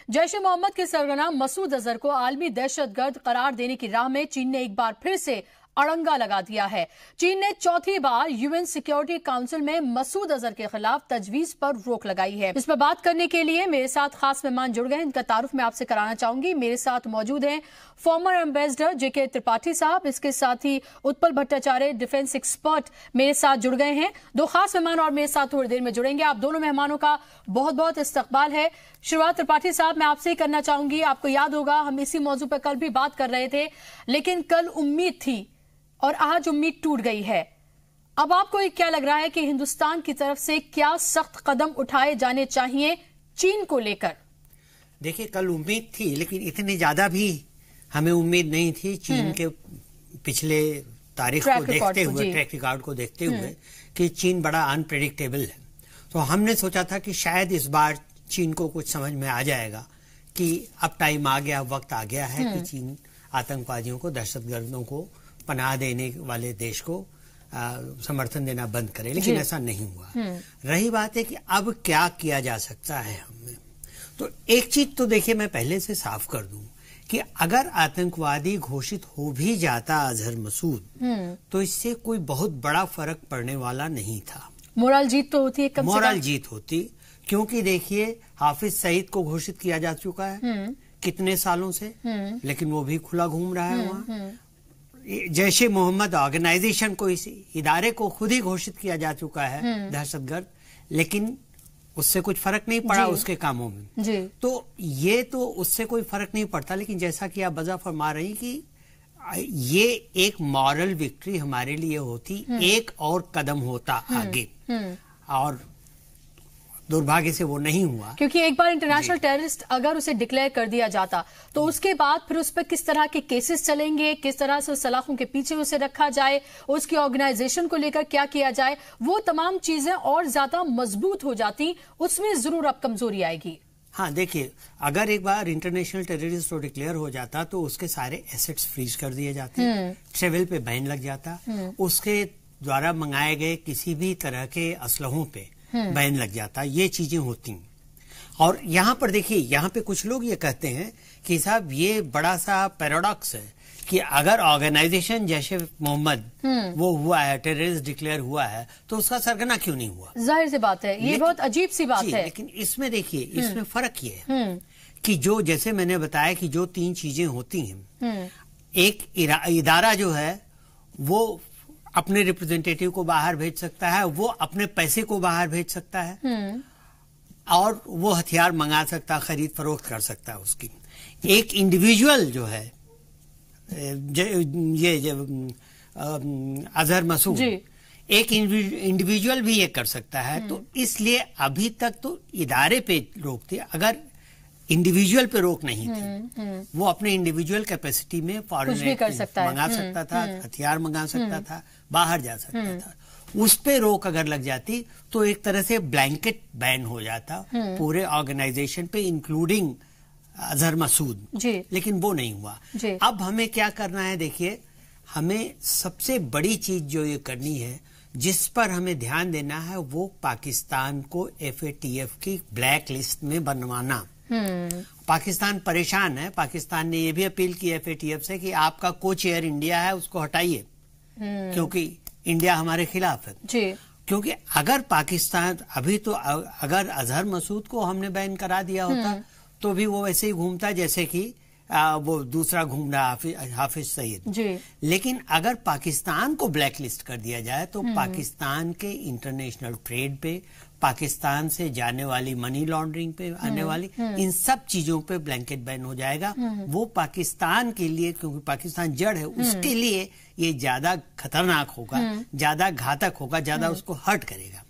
जैश ए मोहम्मद के सरगना मसूद अजहर को आलमी दहशतगर्द करार देने की राह में चीन ने एक बार फिर से अड़ंगा लगा दिया है। चीन ने चौथी बार यूएन सिक्योरिटी काउंसिल में मसूद अजहर के खिलाफ तजवीज पर रोक लगाई है। इस पर बात करने के लिए मेरे साथ खास मेहमान जुड़ गए हैं, इनका तारुफ मैं आपसे कराना चाहूंगी। मेरे साथ मौजूद हैं फॉर्मर एम्बेसडर जेके त्रिपाठी साहब, इसके साथ ही उत्पल भट्टाचार्य डिफेंस एक्सपर्ट मेरे साथ जुड़ गए हैं। दो खास मेहमान और मेरे साथ थोड़ी देर में जुड़ेंगे। आप दोनों मेहमानों का बहुत बहुत इस्तकबाल है। शुरुआत त्रिपाठी साहब मैं आपसे ही करना चाहूंगी। आपको याद होगा हम इसी मौजू पर कल भी बात कर रहे थे, लेकिन कल उम्मीद थी और आज उम्मीद टूट गई है। अब आपको क्या लग रहा है कि हिंदुस्तान की तरफ से क्या सख्त कदम उठाए जाने चाहिए चीन को लेकर? देखिए, कल उम्मीद थी, लेकिन इतनी ज्यादा भी हमें उम्मीद नहीं थी। चीन के पिछले तारीख को देखते हुए, ट्रैक रिकॉर्ड को देखते हुए कि चीन बड़ा अनप्रेडिक्टेबल है, तो हमने सोचा था कि शायद इस बार चीन को कुछ समझ में आ जाएगा कि अब टाइम आ गया, वक्त आ गया है कि चीन आतंकवादियों को, दहशतगर्दों को, पनाह देने वाले देश को समर्थन देना बंद करे। लेकिन ऐसा नहीं हुआ। रही बात है कि अब क्या किया जा सकता है हमें, तो एक चीज तो देखिए मैं पहले से साफ कर दूं कि अगर आतंकवादी घोषित हो भी जाता अजहर मसूद, तो इससे कोई बहुत बड़ा फर्क पड़ने वाला नहीं था। मोरल जीत तो होती है, कम से कम मोरल जीत होती, क्योंकि देखिए हाफिज सईद को घोषित किया जा चुका है कितने सालों से, लेकिन वो भी खुला घूम रहा है वहां। जैश ए मोहम्मद ऑर्गेनाइजेशन को, इस इदारे को खुद ही घोषित किया जा चुका है दहशतगर्द, लेकिन उससे कुछ फर्क नहीं पड़ा उसके कामों में जी। तो ये तो उससे कोई फर्क नहीं पड़ता, लेकिन जैसा कि आप वजह फरमा रही कि ये एक मॉरल विक्ट्री हमारे लिए होती, एक और कदम होता आगे, और दुर्भाग्य से वो नहीं हुआ। क्योंकि एक बार इंटरनेशनल टेररिस्ट अगर उसे डिक्लेयर कर दिया जाता तो उसके बाद फिर उस पर किस तरह के केसेस चलेंगे, किस तरह से सलाखों के पीछे उसे रखा जाए, उसकी ऑर्गेनाइजेशन को लेकर क्या किया जाए, वो तमाम चीजें और ज्यादा मजबूत हो जाती, उसमें जरूर अब कमजोरी आएगी। हाँ, देखिए, अगर एक बार इंटरनेशनल टेररिस्ट तो डिक्लेयर हो जाता तो उसके सारे एसेट्स फ्रीज कर दिए जाते, ट्रेवल पे बैन लग जाता, उसके द्वारा मंगाए गए किसी भी तरह के असलहों पे बैन लग जाता, ये चीजें होती। और यहाँ पर देखिए, यहाँ पे कुछ लोग ये कहते हैं कि साहब ये बड़ा सा पैराडॉक्स है कि अगर ऑर्गेनाइजेशन जैसे मोहम्मद वो हुआ है, टेररिस्ट डिक्लेयर हुआ है, तो उसका सरगना क्यों नहीं हुआ? जाहिर सी बात है, ये बहुत अजीब सी बात है। लेकिन इसमें देखिए, इसमें फर्क ये है कि जो, जैसे मैंने बताया कि जो तीन चीजें होती हैं, एक इदारा जो है वो अपने रिप्रेजेंटेटिव को बाहर भेज सकता है, वो अपने पैसे को बाहर भेज सकता है, और वो हथियार मंगा सकता, खरीद फरोख्त कर सकता है उसकी। एक इंडिविजुअल जो है, ये अजहर मसूद, एक इंडिविजुअल भी ये कर सकता है। तो इसलिए अभी तक तो इदारे पे रोक थी, अगर इंडिविजुअल पे रोक नहीं थी। वो अपने इंडिविजुअल कैपेसिटी में फॉरेन मंगा सकता था, हथियार मंगा सकता था, बाहर जा सकता था। उस पे रोक अगर लग जाती तो एक तरह से ब्लैंकेट बैन हो जाता पूरे ऑर्गेनाइजेशन पे, इंक्लूडिंग अजहर मसूद, लेकिन वो नहीं हुआ। अब हमें क्या करना है? देखिए, हमें सबसे बड़ी चीज जो ये करनी है, जिस पर हमें ध्यान देना है, वो पाकिस्तान को FATF की ब्लैक लिस्ट में बनवाना। पाकिस्तान परेशान है। पाकिस्तान ने यह भी अपील की FATF से कि आपका को चेयर इंडिया है, उसको हटाइए, क्योंकि इंडिया हमारे खिलाफ है जी। क्योंकि अगर पाकिस्तान अभी तो, अगर अजहर मसूद को हमने बैन करा दिया होता तो भी वो वैसे ही घूमता जैसे कि वो दूसरा घूम रहा हाफिज सईद। लेकिन अगर पाकिस्तान को ब्लैक लिस्ट कर दिया जाए तो पाकिस्तान के इंटरनेशनल ट्रेड पे, पाकिस्तान से जाने वाली मनी लॉन्ड्रिंग पे आने वाली इन सब चीजों पे ब्लैंकेट बैन हो जाएगा। वो पाकिस्तान के लिए, क्योंकि पाकिस्तान जड़ है, उसके लिए ये ज्यादा खतरनाक होगा, ज्यादा घातक होगा, ज्यादा उसको हर्ट करेगा।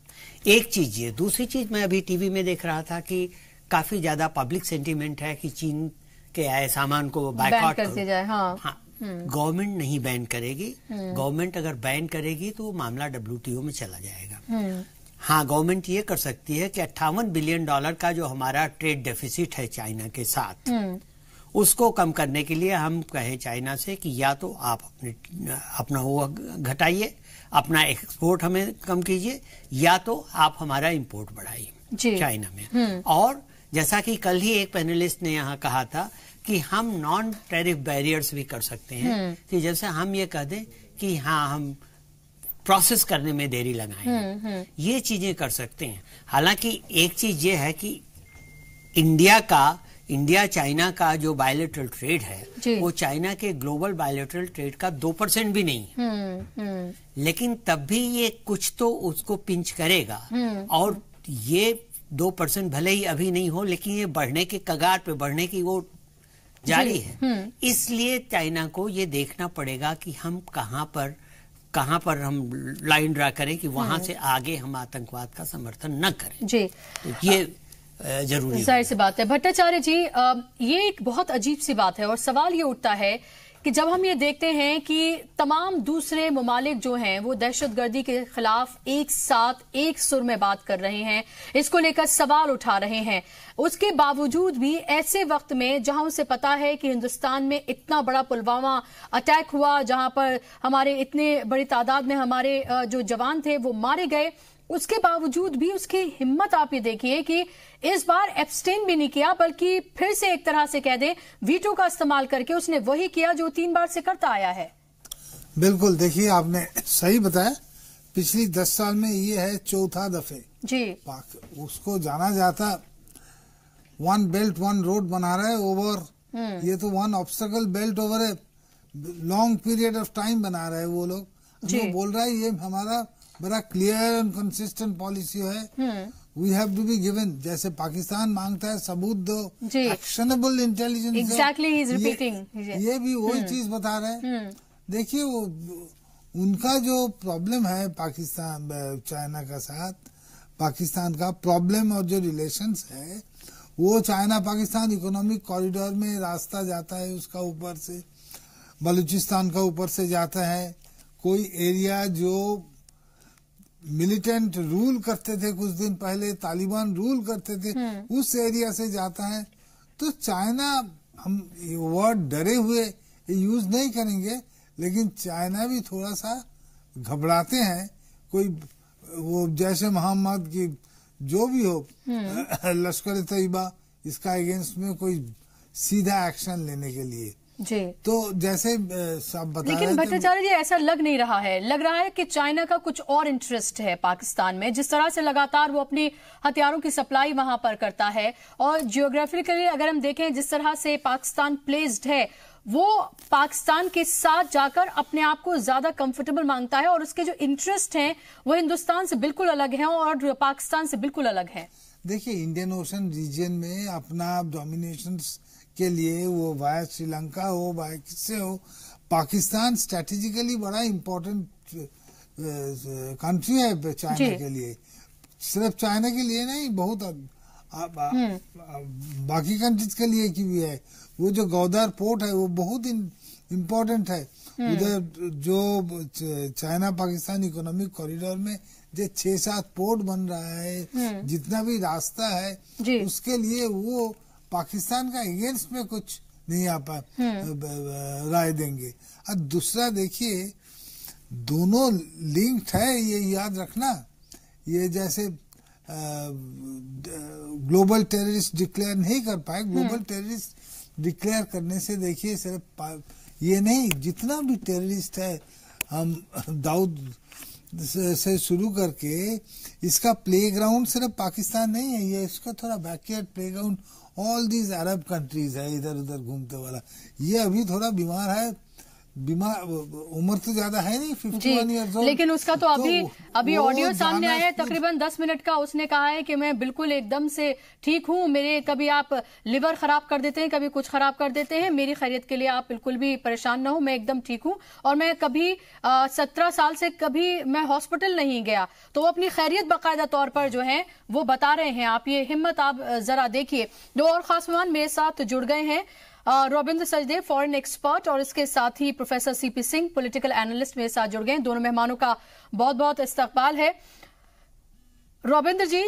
एक चीज ये। दूसरी चीज, मैं अभी टीवी में देख रहा था कि काफी ज्यादा पब्लिक सेंटीमेंट है कि चीन के आए सामान को बायकॉट कर दिया जाए। हाँ, गवर्नमेंट नहीं बैन करेगी। गवर्नमेंट अगर बैन करेगी तो मामला WTO में चला जाएगा। हाँ, गवर्नमेंट ये कर सकती है कि $58 बिलियन का जो हमारा ट्रेड डेफिसिट है चाइना के साथ, उसको कम करने के लिए हम कहें चाइना से कि या तो आप अपना वो घटाइए, अपना एक्सपोर्ट हमें कम कीजिए, या तो आप हमारा इंपोर्ट बढ़ाइए चाइना में। और जैसा कि कल ही एक पैनलिस्ट ने यहाँ कहा था कि हम नॉन टैरिफ बैरियर्स भी कर सकते हैं, कि जैसे हम ये कह दें कि हाँ हम प्रोसेस करने में देरी लगाएंगे, ये चीजें कर सकते हैं। हालांकि एक चीज ये है कि इंडिया चाइना का जो बायलैटरल ट्रेड है वो चाइना के ग्लोबल बायलैटरल ट्रेड का 2% भी नहीं है, लेकिन तब भी ये कुछ तो उसको पिंच करेगा, और ये 2% भले ही अभी नहीं हो, लेकिन ये बढ़ने के कगार पे बढ़ने की वो जारी है। इसलिए चाइना को ये देखना पड़ेगा कि हम कहाँ पर हम लाइन ड्रा करें कि वहां से आगे हम आतंकवाद का समर्थन न करें। जी, तो ये जरूरी जाहिर सी बात है। भट्टाचार्य जी, ये एक बहुत अजीब सी बात है और सवाल ये उठता है कि जब हम ये देखते हैं कि तमाम दूसरे ममालिक जो हैं वो दहशतगर्दी के खिलाफ एक साथ एक सुर में बात कर रहे हैं, इसको लेकर सवाल उठा रहे हैं, उसके बावजूद भी ऐसे वक्त में जहां उसे पता है कि हिंदुस्तान में इतना बड़ा पुलवामा अटैक हुआ, जहां पर हमारे इतने बड़ी तादाद में हमारे जो जवान थे वो मारे गए, उसके बावजूद भी उसकी हिम्मत आप ये देखिए कि इस बार एब्सटेन भी नहीं किया, बल्कि फिर से एक तरह से कह दें वीटो का इस्तेमाल करके उसने वही किया जो 3 बार से करता आया है। बिल्कुल, देखिए आपने सही बताया, पिछली 10 साल में ये है चौथा दफे जी उसको जाना जाता। 1 बेल्ट 1 रोड बना रहा है ओवर, ये तो 1 obstacle belt over a long period of time बना रहे हैं वो लोग। वो बोल रहा है ये हमारा बड़ा क्लियर एंड कंसिस्टेंट पॉलिसी है, we have to be given. जैसे पाकिस्तान मांगता है सबूत दो, actionable intelligence, exactly he is repeating, ये भी वही चीज बता रहे हैं। देखिए वो उनका जो प्रॉब्लम है पाकिस्तान चाइना का साथ, पाकिस्तान का प्रॉब्लम और जो रिलेशंस है वो चाइना पाकिस्तान इकोनॉमिक कॉरिडोर में रास्ता जाता है, उसका ऊपर से बलूचिस्तान का ऊपर से जाता है, कोई एरिया जो मिलिटेंट रूल करते थे कुछ दिन पहले, तालिबान रूल करते थे, उस एरिया से जाता है। तो चाइना, हम वर्ड डरे हुए यूज नहीं करेंगे, लेकिन चाइना भी थोड़ा सा घबराते हैं। कोई वो जैसे मोहम्मद की जो भी हो लश्कर तैयबा, इसका अगेंस्ट में कोई सीधा एक्शन लेने के लिए जी। तो जैसे सब बता, लेकिन भट्टाचार्य जी ऐसा लग नहीं रहा है, लग रहा है कि चाइना का कुछ और इंटरेस्ट है पाकिस्तान में। जिस तरह से लगातार वो अपनी हथियारों की सप्लाई वहां पर करता है, और जियोग्राफिकली अगर हम देखें जिस तरह से पाकिस्तान प्लेस्ड है, वो पाकिस्तान के साथ जाकर अपने आप को ज्यादा कंफर्टेबल मांगता है, और उसके जो इंटरेस्ट हैं वो हिंदुस्तान से बिल्कुल अलग हैं और पाकिस्तान से बिल्कुल अलग है। देखिए इंडियन ओशन रीजन में अपना डोमिनेशन के लिए, वो वाया श्रीलंका हो वाया किससे हो, पाकिस्तान स्ट्रेटेजिकली बड़ा इम्पोर्टेंट कंट्री है चाइना के लिए। सिर्फ चाइना के लिए नहीं, बहुत बाकी कंट्रीज के लिए की भी है। वो जो गौदार पोर्ट है वो बहुत इम्पोर्टेंट है। उधर जो चाइना पाकिस्तान इकोनॉमिक कॉरिडोर में जो 6-7 पोर्ट बन रहा है, जितना भी रास्ता है उसके लिए वो पाकिस्तान का अगेंस्ट में कुछ नहीं आ पा राय देंगे। और दूसरा देखिए दोनों लिंक्ड है, ये याद रखना। ये जैसे ग्लोबल टेररिस्ट डिक्लेयर नहीं कर पाए, ग्लोबल टेररिस्ट डिक्लेयर करने से देखिए सिर्फ ये नहीं, जितना भी टेररिस्ट है, हम दाऊद से शुरू करके इसका प्लेग्राउंड सिर्फ पाकिस्तान नहीं है, ये इसका थोड़ा backyard playground all these Arab countries है, इधर उधर घूमते वाला। ये अभी थोड़ा बीमार है, उम्र तो ज्यादा है नहीं, 51 ईयर्स ओल्ड, लेकिन उसका तो अभी ऑडियो सामने आया है तकरीबन 10 मिनट का। उसने कहा है कि मैं बिल्कुल एकदम से ठीक हूं, मेरे कभी आप लिवर खराब कर देते हैं, कभी कुछ खराब कर देते हैं, मेरी खैरियत के लिए आप बिल्कुल भी परेशान ना हो, मैं एकदम ठीक हूं, और मैं कभी 17 साल से कभी मैं हॉस्पिटल नहीं गया। तो वो अपनी खैरियत बाकायदा तौर पर जो है वो बता रहे हैं। आप ये हिम्मत आप जरा देखिए। 2 और खास मेहमान मेरे साथ जुड़ गए हैं, रविंद्र सचदेव फॉरेन एक्सपर्ट, और इसके साथ ही professor CP Singh political analyst मेरे साथ जुड़ गए हैं। दोनों मेहमानों का बहुत बहुत इस्तकबाल है। रविंद्र जी,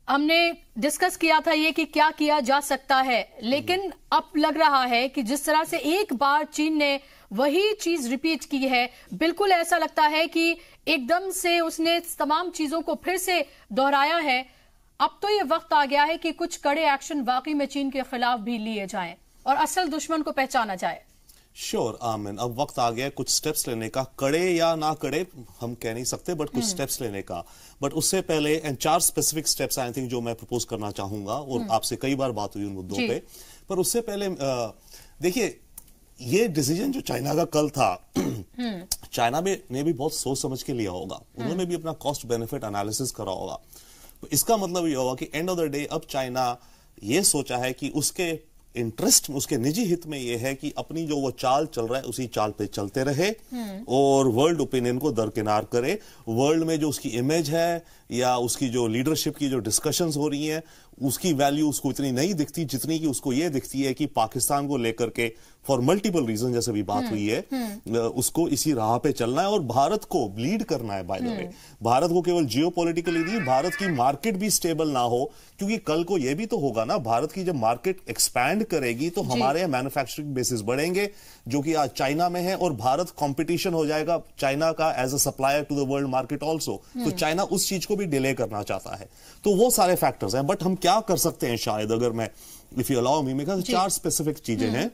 हमने डिस्कस किया था ये कि क्या किया जा सकता है, लेकिन अब लग रहा है कि जिस तरह से एक बार चीन ने वही चीज रिपीट की है, बिल्कुल ऐसा लगता है कि एकदम से उसने तमाम चीजों को फिर से दोहराया है। अब तो ये वक्त आ गया है कि कुछ कड़े एक्शन वाकई में चीन के खिलाफ भी लिए जाएं और असल दुश्मन को पहचाना जाए। श्योर आमिन, अब वक्त आ गया कुछ स्टेप्स लेने का, कड़े या ना कड़े हम कह नहीं सकते, बट कुछ स्टेप्स लेने का। बट उससे पहले and 4 specific steps I think जो मैं प्रपोज करना चाहूंगा, और आपसे कई बार बात हुई उन मुद्दों पे, पर उससे पहले देखिए ये डिसीजन जो चाइना का कल था, चाइना ने भी बहुत सोच समझ के लिया होगा, उन्होंने भी अपना कॉस्ट बेनिफिट एनालिसिस करा होगा। तो इसका मतलब ये होगा कि एंड ऑफ द डे अब चाइना ये सोचा है कि उसके इंटरेस्ट, उसके निजी हित में ये है कि अपनी जो वो चाल चल रहा है उसी चाल पे चलते रहे और वर्ल्ड ओपिनियन को दरकिनार करे। वर्ल्ड में जो उसकी इमेज है या उसकी जो लीडरशिप की जो डिस्कशंस हो रही हैं, उसकी वैल्यू उसको इतनी नहीं दिखती जितनी कि उसको ये दिखती है कि पाकिस्तान को लेकर के फॉर मल्टीपल रीजन, जैसे भी बात हुई है, उसको इसी राह पे चलना है और भारत को लीड करना है। बाय द वे, भारत को केवल जियोपॉलिटिकली नहीं, भारत की मार्केट भी स्टेबल ना हो, क्योंकि कल को ये भी तो होगा ना, भारत की जब मार्केट एक्सपैंड करेगी तो हमारे मैन्युफैक्चरिंग बेसिस बढ़ेंगे, जो कि आज चाइना में है, और भारत कंपटीशन हो जाएगा चाइना का as a supplier to the world market also. तो चाइना उस चीज को भी डिले करना चाहता है। तो वो सारे फैक्टर्स हैं, बट हम क्या कर सकते हैं, शायद अगर मैं, इफ यू अलाउ मी, मेरे 4 स्पेसिफिक चीजें हैं।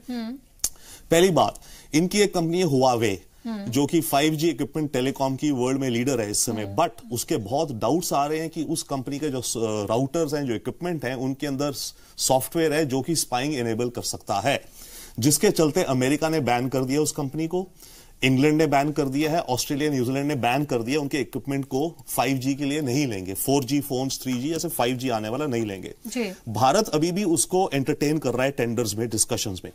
पहली बात, इनकी एक कंपनी है हुआवे, जो कि 5G इक्विपमेंट टेलीकॉम की वर्ल्ड में लीडर है इस समय, बट उसके बहुत डाउट्स आ रहे हैं कि उस कंपनी के जो राउटर्स हैं, जो इक्विपमेंट हैं, उनके अंदर सॉफ्टवेयर है जो कि स्पाइंग एनेबल कर सकता है, जिसके चलते अमेरिका ने बैन कर दिया उस कंपनी को, इंग्लैंड ने बैन कर दिया है, ऑस्ट्रेलिया, न्यूजीलैंड ने बैन कर दिया, उनके इक्विपमेंट को 5G के लिए नहीं लेंगे, 4G फोन्स, 3G ऐसे 5G आने वाला नहीं लेंगे। भारत अभी भी उसको एंटरटेन कर रहा है टेंडर्स में, डिस्कशंस में।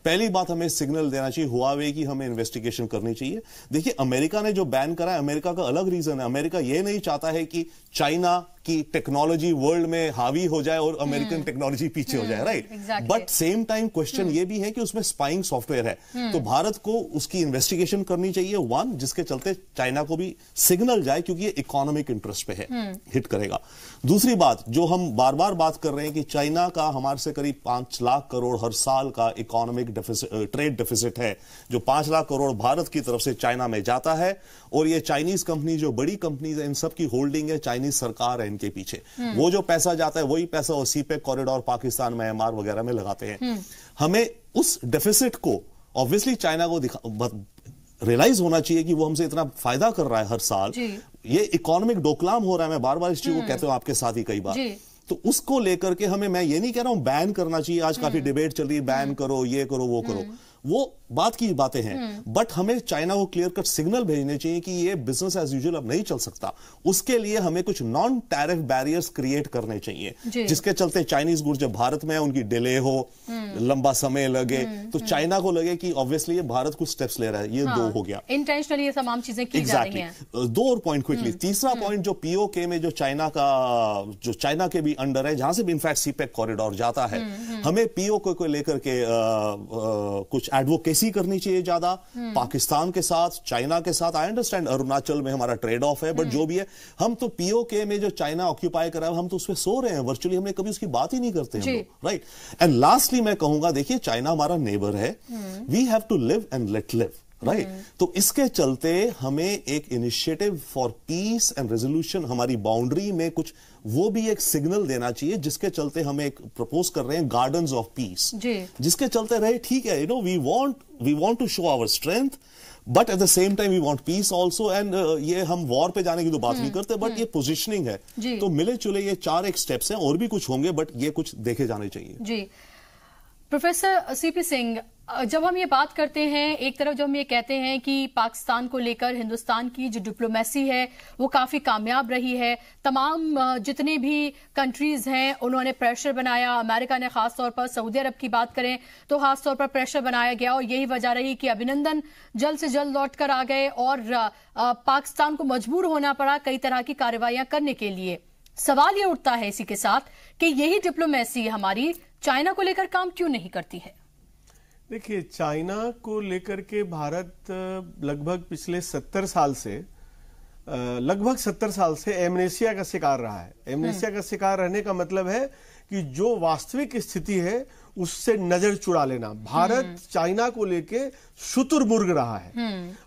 पहली बात, हमें सिग्नल देना चाहिए हुआवे की, हमें इन्वेस्टिगेशन करनी चाहिए। देखिए अमेरिका ने जो बैन करा है, अमेरिका का अलग रीजन है, अमेरिका ये नहीं चाहता है कि चाइना की टेक्नोलॉजी वर्ल्ड में हावी हो जाए और अमेरिकन टेक्नोलॉजी पीछे हो जाए, right? But same time question ये भी है कि उसमें स्पाइंग सॉफ्टवेयर है, तो भारत को उसकी इन्वेस्टिगेशन करनी चाहिए, वन, जिसके चलते चाइना को भी सिग्नल जाए, क्योंकि ये इकोनॉमिक इंटरेस्ट पे है, हिट करेगा। दूसरी बात, जो हम बार बार बात कर रहे हैं कि चाइना का हमारे से करीब 5 लाख करोड़ हर साल का इकोनॉमिक ट्रेड डेफिसिट है, जो 5 लाख करोड़ भारत की तरफ से चाइना में जाता है, और ये चाइनीज कंपनी, जो बड़ी कंपनीज है, इन सब की होल्डिंग है, चाइनीज सरकार है इनके पीछे। वो जो पैसा जाता है वही पैसा वो सीपेक कॉरिडोर पाकिस्तान, म्यांमार वगैरह में लगाते हैं। हमें उस डेफिसिट को ऑब्वियसली चाइना को रियलाइज होना चाहिए कि वो हमसे इतना फायदा कर रहा है हर साल, ये इकोनॉमिक डोकलाम हो रहा है। मैं बार बार इस चीज को कहता हूं आपके साथ ही कई बार, तो उसको लेकर के हमें, मैं ये नहीं कह रहा हूं बैन करना चाहिए, आज काफी डिबेट चल रही है बैन करो, ये करो, वो करो, वो बात की बातें हैं, बट हमें चाइना को क्लियर कट सिग्नल भेजने चाहिए कि ये बिजनेस एज यूजुअल अब नहीं चल सकता। उसके लिए हमें कुछ नॉन टैरिफ बैरियर्स क्रिएट करने चाहिए, जिसके चलते चाइनीज गुड्स जब भारत में है उनकी डिले हो, लंबा समय लगे, तो चाइना को लगे कि ऑब्वियसली ये भारत कुछ स्टेप्स ले रहा है। ये दो हो गया, इंटेंशनली ये तमाम चीजें की जा रही हैं। 2 और पॉइंट क्विकली। तीसरा पॉइंट, जो पीओके में जो चाइना के भी अंडर है, जहां से भी इनफैक्ट सीपेक कॉरिडोर जाता है, हमें पीओके को लेकर के कुछ एडवोकेसी करनी चाहिए ज्यादा, पाकिस्तान के साथ, चाइना के साथ। आई अंडरस्टैंड अरुणाचल में हमारा ट्रेड ऑफ है, बट जो भी है, हम तो पीओके में जो चाइना ऑक्यूपाई कर रहा है, हम तो उसमें सो रहे हैं वर्चुअली, हमने कभी उसकी बात ही नहीं करते हैं, राइट? एंड लास्टली मैं कहूंगा, देखिए चाइना हमारा नेबर है, we have to live and let live, right? तो इसके चलते हमें एक initiative for peace and resolution, हमारी बाउंड्री में कुछ वो भी एक सिग्नल देना चाहिए, जिसके चलते हम एक प्रपोज कर रहे हैं गार्डन्स ऑफ पीस, जिसके चलते रहे ठीक है, we want to show our strength, but at the same time we want peace also. And ये हम वॉर पे जाने की तो बात नहीं करते, बट ये पोजिशनिंग है, तो मिले जुले ये 4 एक स्टेप्स हैं, और भी कुछ होंगे, बट ये कुछ देखे जाने चाहिए। जी प्रोफेसर सीपी सिंह, जब हम ये बात करते हैं, एक तरफ जब हम ये कहते हैं कि पाकिस्तान को लेकर हिंदुस्तान की जो डिप्लोमेसी है वो काफी कामयाब रही है, तमाम जितने भी कंट्रीज हैं उन्होंने प्रेशर बनाया, अमेरिका ने खासतौर पर, सऊदी अरब की बात करें तो खासतौर पर प्रेशर बनाया गया, और यही वजह रही कि अभिनंदन जल्द से जल्द लौट कर आ गए और पाकिस्तान को मजबूर होना पड़ा कई तरह की कार्रवाइयां करने के लिए। सवाल ये उठता है इसी के साथ कि यही डिप्लोमेसी हमारी चाइना को लेकर काम क्यों नहीं करती है? देखिए, चाइना को लेकर के भारत लगभग पिछले 70 साल से एमनेसिया का शिकार रहा है। एमनेसिया का शिकार रहने का मतलब है कि जो वास्तविक स्थिति है उससे नजर चुरा लेना। भारत चाइना को लेके शुतुरमुर्ग रहा है,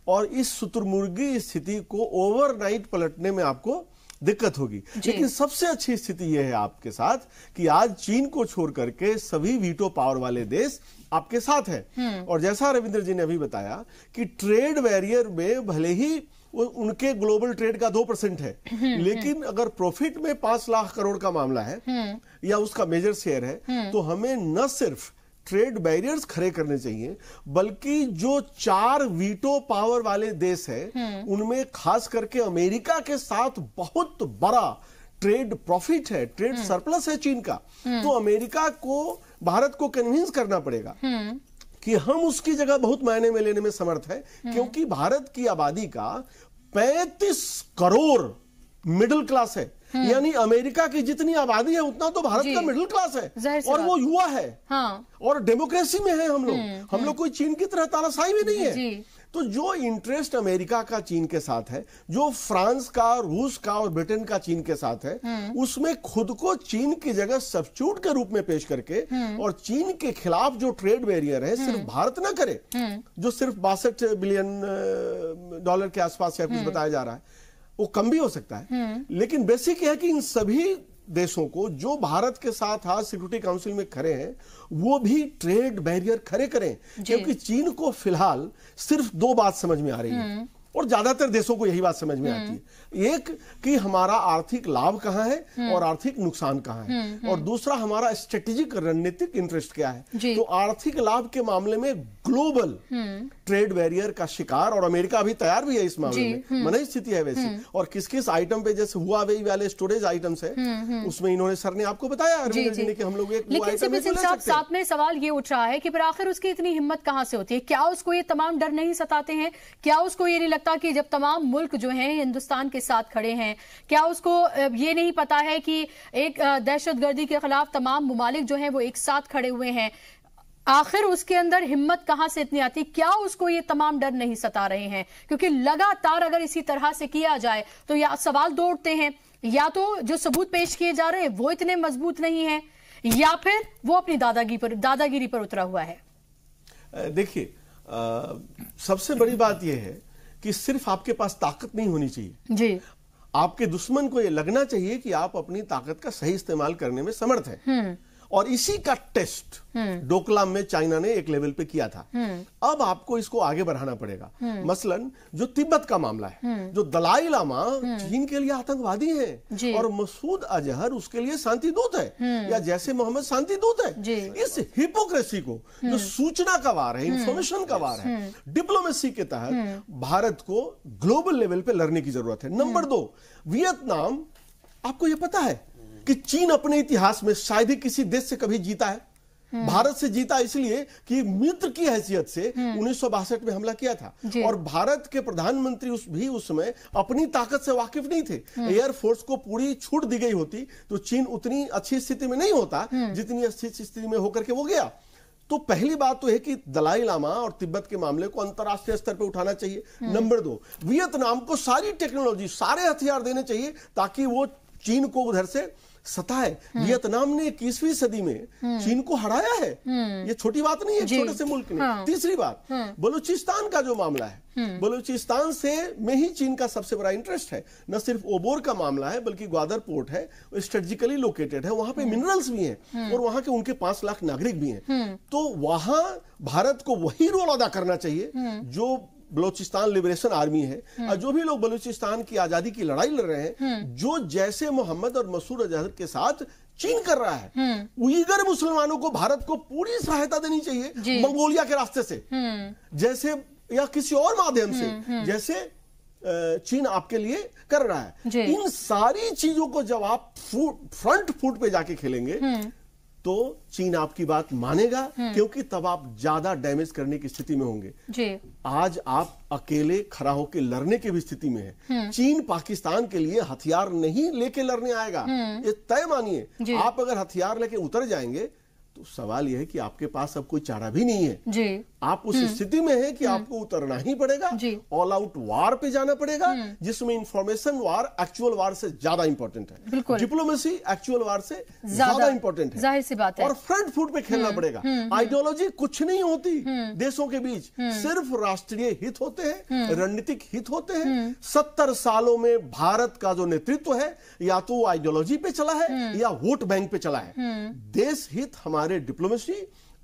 और इस शुतुरमुर्गी स्थिति को ओवरनाइट पलटने में आपको दिक्कत होगी। लेकिन सबसे अच्छी स्थिति यह है आपके साथ कि आज चीन को छोड़ करके सभी वीटो पावर वाले देश आपके साथ हैं। और जैसा रविंद्र जी ने अभी बताया कि ट्रेड बैरियर में भले ही उनके ग्लोबल ट्रेड का 2% है, लेकिन अगर प्रॉफिट में 5 लाख करोड़ का मामला है या उसका मेजर शेयर है, तो हमें न सिर्फ ट्रेड बैरियर्स खड़े करने चाहिए, बल्कि जो 4 वीटो पावर वाले देश हैं उनमें खास करके अमेरिका के साथ बहुत बड़ा ट्रेड प्रॉफिट है, ट्रेड सरप्लस है चीन का। तो अमेरिका को, भारत को कन्विंस करना पड़ेगा कि हम उसकी जगह बहुत मायने में लेने में समर्थ है, क्योंकि भारत की आबादी का 35 करोड़ मिडिल क्लास है। यानी अमेरिका की जितनी आबादी है उतना तो भारत का मिडिल क्लास है, और वो युवा है। हाँ। और डेमोक्रेसी में है हम लोग कोई चीन की तरह तानाशाही भी नहीं है। तो जो इंटरेस्ट अमेरिका का चीन के साथ है, जो फ्रांस का, रूस का और ब्रिटेन का चीन के साथ है, उसमें खुद को चीन की जगह सब्स्टिट्यूट के रूप में पेश करके और चीन के खिलाफ जो ट्रेड बैरियर है सिर्फ भारत ना करे, जो सिर्फ 62 बिलियन डॉलर के आसपास या कुछ बताया जा रहा है, वो कम भी हो सकता है। लेकिन बेसिक है कि इन सभी देशों को जो भारत के साथ आज सिक्योरिटी काउंसिल में खड़े हैं वो भी ट्रेड बैरियर खड़े करें, क्योंकि चीन को फिलहाल सिर्फ 2 बात समझ में आ रही है और ज्यादातर देशों को यही बात समझ में आती है। एक कि हमारा आर्थिक लाभ कहां है और आर्थिक नुकसान कहां है, और दूसरा हमारा स्ट्रेटेजिक रणनीतिक इंटरेस्ट क्या है। तो आर्थिक लाभ के मामले में ग्लोबल ट्रेड बैरियर का शिकार, और अमेरिका अभी तैयार भी है इस मामले में, मनी स्थिति है वैसी। और किस किस आइटम पे, जैसे हुआवेई वाले स्टोरेज आइटम्स है, उसमें इन्होंने, सर ने आपको बताया अरविंद जी ने, कि हम लोग एक लेकिन साथ में सवाल ये उठ रहा है कि फिर आखिर उसकी इतनी हिम्मत कहां से होती है? क्या उसको ये तमाम डर नहीं सताते हैं? क्या उसको ये नहीं लगता कि जब तमाम मुल्क जो हैं हिंदुस्तान के साथ खड़े हैं, क्या उसको ये नहीं पता है कि एक दहशतगर्दी के खिलाफ तमाम मुमालिक जो हैं वो एक साथ खड़े हुए हैं? आखिर उसके अंदर हिम्मत कहां से इतनी आती? क्या उसको ये तमाम डर नहीं सता रहे हैं? क्योंकि लगातार अगर इसी तरह से किया जाए तो या सवाल दो उठते हैं, या तो जो सबूत पेश किए जा रहे हैं वो इतने मजबूत नहीं है, या फिर वो अपनी दादागिरी पर उतरा हुआ है। देखिए, सबसे बड़ी बात यह है कि सिर्फ आपके पास ताकत नहीं होनी चाहिए जी, आपके दुश्मन को यह लगना चाहिए कि आप अपनी ताकत का सही इस्तेमाल करने में समर्थ हैं। और इसी का टेस्ट डोकलाम में चाइना ने एक लेवल पे किया था। अब आपको इसको आगे बढ़ाना पड़ेगा। मसलन जो तिब्बत का मामला है, जो दलाई लामा चीन के लिए आतंकवादी हैं और मसूद अजहर उसके लिए शांति दूत है, या जैसे मोहम्मद शांति दूत है। इस हिपोक्रेसी को, जो सूचना का वार है, इंफॉर्मेशन का वार है, डिप्लोमेसी के तहत भारत को ग्लोबल लेवल पे लड़ने की जरूरत है। नंबर 2, वियतनाम, आपको यह पता है कि चीन अपने इतिहास में शायद ही किसी देश से कभी जीता है। भारत से जीता इसलिए कि मित्र की हैसियत से 1962 में हमला किया था, और भारत के प्रधानमंत्री उस समय अपनी ताकत से वाकिफ नहीं थे। एयरफोर्स को पूरी छूट दी गई होती तो चीन उतनी अच्छी स्थिति में नहीं होता जितनी अच्छी स्थिति में होकर के वो गया। तो पहली बात तो है कि दलाई लामा और तिब्बत के मामले को अंतर्राष्ट्रीय स्तर पर उठाना चाहिए। नंबर 2, वियतनाम को सारी टेक्नोलॉजी, सारे हथियार देने चाहिए ताकि वो चीन को उधर से सताए। वियतनाम ने 21वीं सदी में चीन को हराया है, ये छोटी बात नहीं है छोटे से मुल्क ने। तीसरी बात, बलूचिस्तान का जो मामला है, बलूचिस्तान से में ही चीन का सबसे बड़ा इंटरेस्ट है। न सिर्फ ओबोर का मामला है, बल्कि ग्वादर पोर्ट है, स्ट्रेटेजिकली लोकेटेड है, वहां पे मिनरल्स भी हैं और वहां के उनके 5 लाख नागरिक भी हैं। तो वहां भारत को वही रोल अदा करना चाहिए जो बलूचिस्तान लिबरेशन आर्मी है, और जो भी लोग बलूचिस्तान की आजादी की लड़ाई लड़ रहे हैं, जो जैसे मोहम्मद और मसूद अजहर के साथ चीन कर रहा है। उइगर मुसलमानों को भारत को पूरी सहायता देनी चाहिए, मंगोलिया के रास्ते से जैसे, या किसी और माध्यम से जैसे चीन आपके लिए कर रहा है। इन सारी चीजों को जब आप फ्रंट फुट पे जाके खेलेंगे तो चीन आपकी बात मानेगा, क्योंकि तब आप ज्यादा डैमेज करने की स्थिति में होंगे जी। आज आप अकेले खड़ा होकर लड़ने की भी स्थिति में है। चीन पाकिस्तान के लिए हथियार नहीं लेके लड़ने आएगा, ये तय मानिए। आप अगर हथियार लेके उतर जाएंगे तो सवाल यह है कि आपके पास अब कोई चारा भी नहीं है जी। आप उस स्थिति में हैं कि आपको उतरना ही पड़ेगा, ऑल आउट वार पे जाना पड़ेगा, जिसमें इंफॉर्मेशन वार एक्चुअल वार से ज्यादा इंपॉर्टेंट है, डिप्लोमेसी एक्चुअल वार से ज्यादा इंपॉर्टेंट है, जाहिर सी बात है, और फ्रंट फुट पे खेलना पड़ेगा। आइडियोलॉजी कुछ नहीं होती देशों के बीच, सिर्फ राष्ट्रीय हित होते हैं, रणनीतिक हित होते हैं। 70 सालों में भारत का जो नेतृत्व है या तो वो आइडियोलॉजी पे चला है या वोट बैंक पे चला है। देश हित हमारे डिप्लोमेसी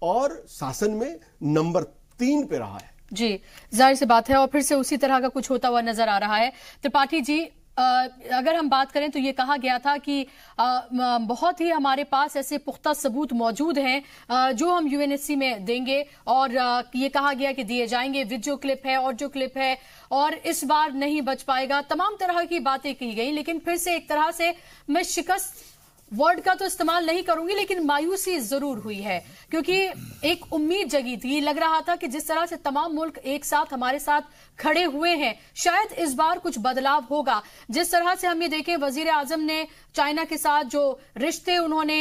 और शासन में नंबर 3 पे रहा है। जी, जाहिर सी बात है, और फिर से उसी तरह का कुछ होता हुआ नजर आ रहा है। त्रिपाठी जी, अगर हम बात करें तो ये कहा गया था कि बहुत ही हमारे पास ऐसे पुख्ता सबूत मौजूद हैं जो हम यूएनएससी में देंगे, और ये कहा गया कि दिए जाएंगे, वीडियो क्लिप है, ऑडियो क्लिप है, और इस बार नहीं बच पाएगा, तमाम तरह की बातें की गई। लेकिन फिर से एक तरह से मैं शिकस्त वर्ड का तो इस्तेमाल नहीं करूंगी, लेकिन मायूसी जरूर हुई है, क्योंकि एक उम्मीद जगी थी। लग रहा था कि जिस तरह से तमाम मुल्क एक साथ हमारे साथ खड़े हुए हैं, शायद इस बार कुछ बदलाव होगा। जिस तरह से हम ये देखें, वजीर आजम ने चाइना के साथ जो रिश्ते उन्होंने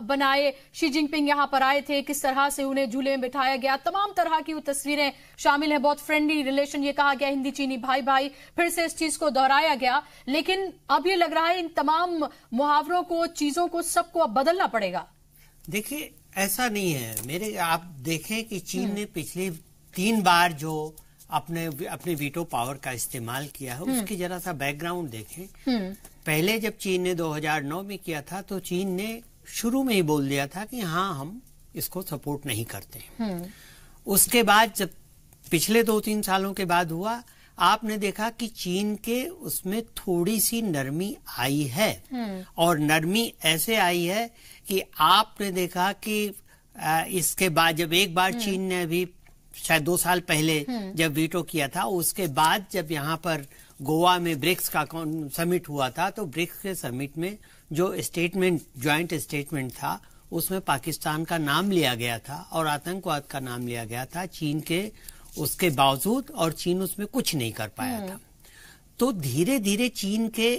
बनाए, शी जिनपिंग यहां पर आए थे, किस तरह से उन्हें झूले में बिठाया गया, तमाम तरह की वो तस्वीरें शामिल हैं। बहुत फ्रेंडली रिलेशन, ये कहा गया हिंदी चीनी भाई भाई, फिर से इस चीज को दोहराया गया। लेकिन अब ये लग रहा है इन तमाम मुहावरों को, चीजों को, सबको अब बदलना पड़ेगा। देखिए, ऐसा नहीं है आप देखें कि चीन ने पिछले 3 बार जो अपने वीटो पावर का इस्तेमाल किया है, उसकी जरा सा बैकग्राउंड देखें। पहले जब चीन ने 2009 में किया था तो चीन ने शुरू में ही बोल दिया था कि हाँ, हम इसको सपोर्ट नहीं करते। उसके बाद जब पिछले 2-3 सालों के बाद हुआ, आपने देखा कि चीन के उसमें थोड़ी सी नरमी आई है, और नरमी ऐसे आई है कि आपने देखा कि इसके बाद जब एक बार चीन ने अभी शायद 2 साल पहले जब वीटो किया था, उसके बाद जब यहाँ पर गोवा में ब्रिक्स का समिट हुआ था, तो ब्रिक्स के समिट में जो स्टेटमेंट, ज्वाइंट स्टेटमेंट था, उसमें पाकिस्तान का नाम लिया गया था और आतंकवाद का नाम लिया गया था चीन के, उसके बावजूद, और चीन उसमें कुछ नहीं कर पाया था। तो धीरे धीरे चीन के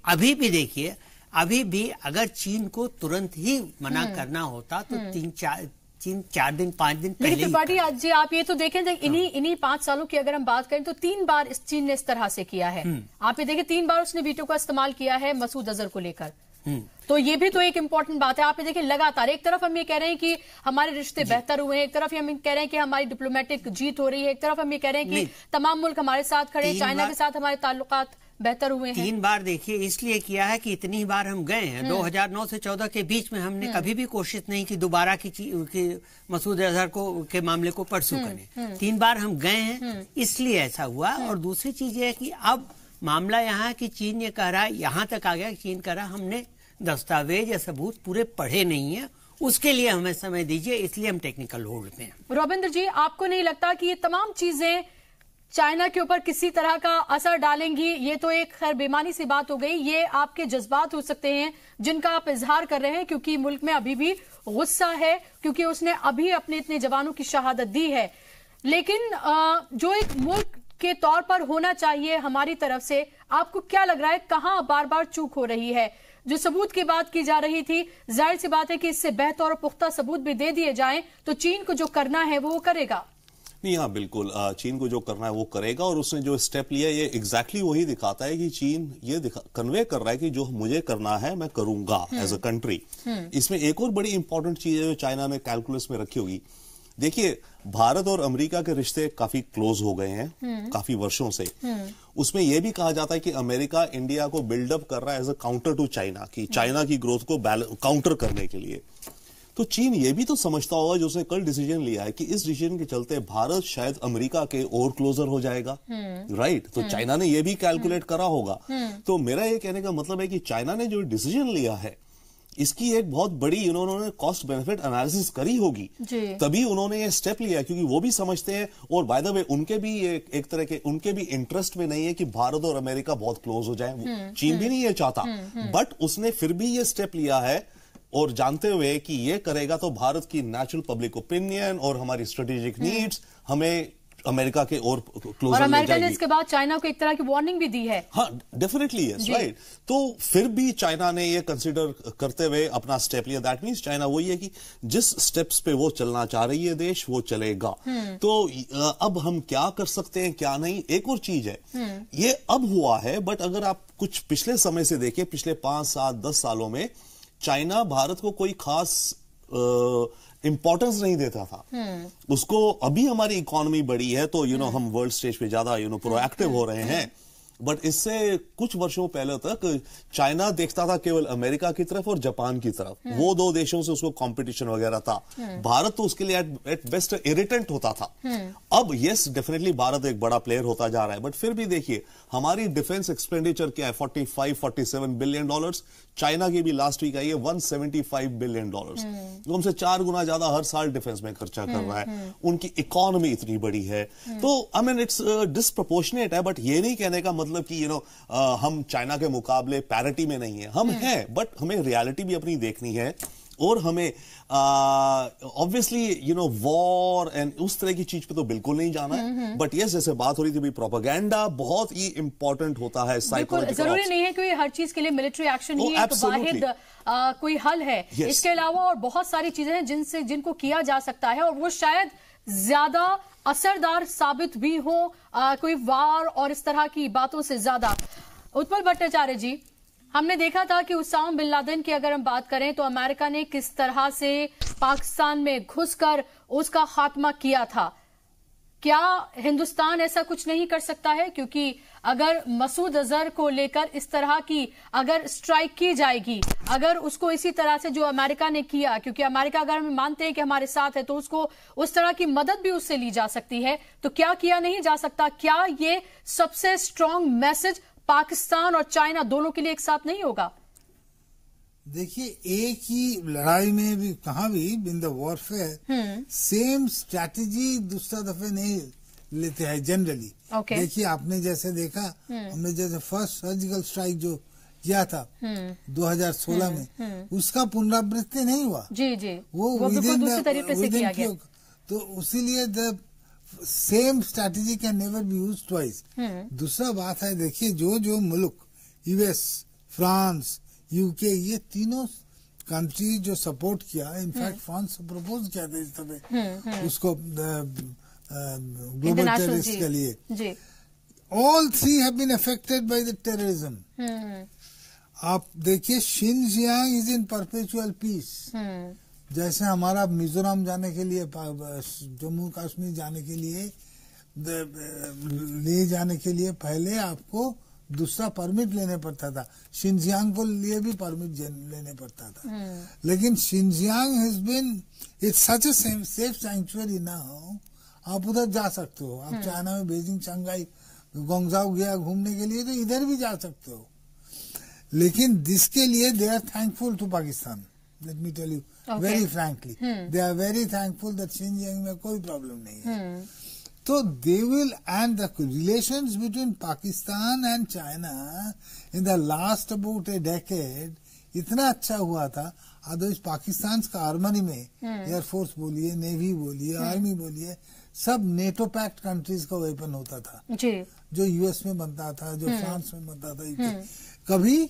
अभी भी देखिए, अभी भी अगर चीन को तुरंत ही मना करना होता तो 4 दिन 5 दिन पहले। लेकिन त्रिपाठी जी, आप ये तो देखें, इन्हीं 5 सालों की अगर हम बात करें तो 3 बार इस चीन ने इस तरह से किया है। आप ये देखें, 3 बार उसने वीटो का इस्तेमाल किया है मसूद अजहर को लेकर। तो ये भी तो एक इम्पोर्टेंट बात है। आप ये देखिए, लगातार एक तरफ हम ये कह रहे हैं कि हमारे रिश्ते बेहतर हुए हैं, एक तरफ हम कह रहे हैं कि हमारी डिप्लोमेटिक जीत हो रही है, एक तरफ हम ये कह रहे हैं कि तमाम मुल्क हमारे साथ खड़े, चाइना के साथ हमारे ताल्लुकात बेहतर हुए हैं। 3 बार देखिए इसलिए किया है कि इतनी बार हम गए हैं। 2009 से 14 के बीच में हमने कभी भी कोशिश नहीं की दोबारा की मसूद अजहर के मामले को परसू करें। 3 बार हम गए हैं, इसलिए ऐसा हुआ। और दूसरी चीज ये है कि अब मामला यहाँ कि चीन ये कह रहा है, यहाँ तक आ गया, चीन कह रहा हमने दस्तावेज या सबूत पूरे पढ़े नहीं है, उसके लिए हमें समय दीजिए, इसलिए हम टेक्निकल होल्ड पे हैं। रविंद्र जी, आपको नहीं लगता कि ये तमाम चीजें चाइना के ऊपर किसी तरह का असर डालेंगी? ये तो एक खैर बेमानी सी बात हो गई, ये आपके जज्बात हो सकते हैं जिनका आप इजहार कर रहे हैं, क्योंकि मुल्क में अभी भी गुस्सा है, क्योंकि उसने अभी अपने इतने जवानों की शहादत दी है। लेकिन जो एक मुल्क के तौर पर होना चाहिए हमारी तरफ से, आपको क्या लग रहा है कहां बार बार चूक हो रही है? जो सबूत की बात की जा रही थी, जाहिर सी बात है कि इससे बेहतर और पुख्ता सबूत भी दे दिए जाएं तो चीन को जो करना है वो करेगा। नहीं, हाँ बिल्कुल, चीन को जो करना है वो करेगा, और उसने जो स्टेप लिया ये एग्जैक्टली वही दिखाता है कि चीन ये कन्वे कर रहा है कि जो मुझे करना है मैं करूंगा एज अ कंट्री। इसमें एक और बड़ी इंपॉर्टेंट चीज है जो चाइना ने कैलकुलस में रखी होगी। देखिए, भारत और अमेरिका के रिश्ते काफी क्लोज हो गए हैं काफी वर्षों से। उसमें यह भी कहा जाता है कि अमेरिका इंडिया को बिल्डअप कर रहा है as a counter to China, की चाइना की ग्रोथ को काउंटर करने के लिए। तो चीन ये भी तो समझता होगा, जो उसने कल डिसीजन लिया है कि इस डिसीजन के चलते भारत शायद अमेरिका के और क्लोजर हो जाएगा, राइट? तो चाइना ने ये भी कैलकुलेट करा होगा। तो मेरा ये कहने का मतलब है कि चाइना ने जो डिसीजन लिया है, इसकी एक बहुत बड़ी उन्होंने कॉस्ट बेनिफिट एनालिसिस करी होगी, तभी उन्होंने ये स्टेप लिया, क्योंकि वो भी समझते हैं, और बाय द वे उनके भी एक तरह के उनके भी इंटरेस्ट में नहीं है कि भारत और अमेरिका बहुत क्लोज हो जाए। चीन भी नहीं ये चाहता, बट उसने फिर भी ये स्टेप लिया है, और जानते हुए कि ये करेगा तो भारत की नेचुरल पब्लिक ओपिनियन और हमारी स्ट्रेटेजिक नीड्स हमें अमेरिका के और क्लोजर और ले अमेरिका ने जाएगी। इसके बाद चाइना को एक तरह की वार्निंग भी दी है। हाँ, डेफिनेटली यस, राइट। तो फिर भी चाइना ने ये कंसीडर करते हुए अपना स्टेप लिया। दैट मींस चाइना वही है कि जिस स्टेप्स पे वो चलना चाह रही है देश, वो चलेगा। तो अब हम क्या कर सकते हैं, क्या नहीं। एक और चीज है, ये अब हुआ है, बट अगर आप कुछ पिछले समय से देखिए, पिछले 5, 7, 10 सालों में चाइना भारत को कोई खास इंपॉर्टेंस नहीं देता था। उसको अभी हमारी इकोनॉमी बड़ी है तो हम वर्ल्ड स्टेज पे ज्यादा प्रोएक्टिव हो रहे हैं, बट इससे कुछ वर्षों पहले तक चाइना देखता था केवल अमेरिका की तरफ और जापान की तरफ। वो दो देशों से उसको कंपटीशन वगैरह था। भारत तो उसके लिए एट बेस्ट इरिटेंट होता था। अब यस, डेफिनेटली भारत एक बड़ा प्लेयर होता जा रहा है, बट फिर भी देखिए हमारी डिफेंस एक्सपेंडिचर क्या है, 45-47 बिलियन डॉलर्स। चाइना की भी लास्ट वीक आई है 175 बिलियन डॉलर्स। वो हमसे 4 गुना ज्यादा हर साल डिफेंस में खर्चा कर रहा है। उनकी इकोनॉमी इतनी बड़ी है, तो आई मीन इट्स डिस्प्रपोर्शनेट है। बट ये नहीं कहने का मतलब कि हम चाइना के मुकाबले पैरिटी में नहीं है। हम हैं, बट हमें रियलिटी भी अपनी देखनी है। और हमें ऑब्वियसली वॉर एंड उस तरह की चीज पे तो बिल्कुल नहीं जाना है। बट यस, जैसे बात हो रही थी, प्रोपेगेंडा बहुत ही इंपॉर्टेंट होता है। साइकोलॉजिकल जरूरी नहीं है कि हर चीज के लिए मिलिट्री एक्शन ही एक वाहिद कोई हल है। इसके अलावा और बहुत सारी चीजें हैं जिनको किया जा सकता है, और वो शायद ज्यादा असरदार साबित भी हो कोई वार और इस तरह की बातों से ज्यादा। उत्पल भट्टाचार्य जी, हमने देखा था कि उसामा बिन लादेन की अगर हम बात करें तो अमेरिका ने किस तरह से पाकिस्तान में घुसकर उसका खात्मा किया था। क्या हिंदुस्तान ऐसा कुछ नहीं कर सकता है? क्योंकि अगर मसूद अजहर को लेकर इस तरह की अगर स्ट्राइक की जाएगी, अगर उसको इसी तरह से जो अमेरिका ने किया, क्योंकि अमेरिका अगर हम मानते हैं कि हमारे साथ है तो उसको उस तरह की मदद भी उससे ली जा सकती है, तो क्या किया नहीं जा सकता? क्या ये सबसे स्ट्रांग मैसेज पाकिस्तान और चाइना दोनों के लिए एक साथ नहीं होगा? देखिए, एक ही लड़ाई में भी कहाँ भी in the warfare same strategy दूसरा दफे नहीं लेते हैं जनरली। देखिए, आपने जैसे देखा, हमने जैसे फर्स्ट सर्जिकल स्ट्राइक जो किया था 2016 में, उसका पुनरावृत्ति नहीं हुआ। जी जी, वो बिल्कुल दूसरे तरीके से किया गया। तो इसीलिए the same strategy can never be used twice. दूसरा बात है, देखिए जो मुल्क यूएस, फ्रांस, यूके, ये तीनों कंट्री जो सपोर्ट किया, इनफैक्ट फ्रांस प्रपोज किया था इस तरह उसको ग्लोबल टेररिस्ट के लिए। All 3 have been affected by the terrorism. आप देखिए, Xinjiang is in perpetual peace. जैसे हमारा मिजोरम जाने के लिए, जम्मू कश्मीर जाने के लिए, ले जाने के लिए पहले आपको दूसरा परमिट लेने पड़ता था। शिनजियांग को लिए भी परमिट लेने पड़ता था। लेकिन Xinjiang has been its such a safe sanctuary now, आप उधर जा सकते हो। आप चाइना में बेजिंग, शंघाई, गोंगजाओ गया घूमने के लिए, तो इधर भी जा सकते हो। लेकिन जिसके लिए they are thankful to Pakistan, let me tell you very frankly, they are very thankful that Xinjiang में कोई प्रॉब्लम नहीं है। तो they will, and the relations between Pakistan and China in the last about a decade इतना अच्छा हुआ था। Otherwise Pakistan का आर्मनी में एयरफोर्स बोलिए, नेवी बोलिए, आर्मी बोलिए, सब नेटो पैक्ट कंट्रीज का वेपन होता था जी। जो यूएस में बनता था, जो फ्रांस में बनता था। कभी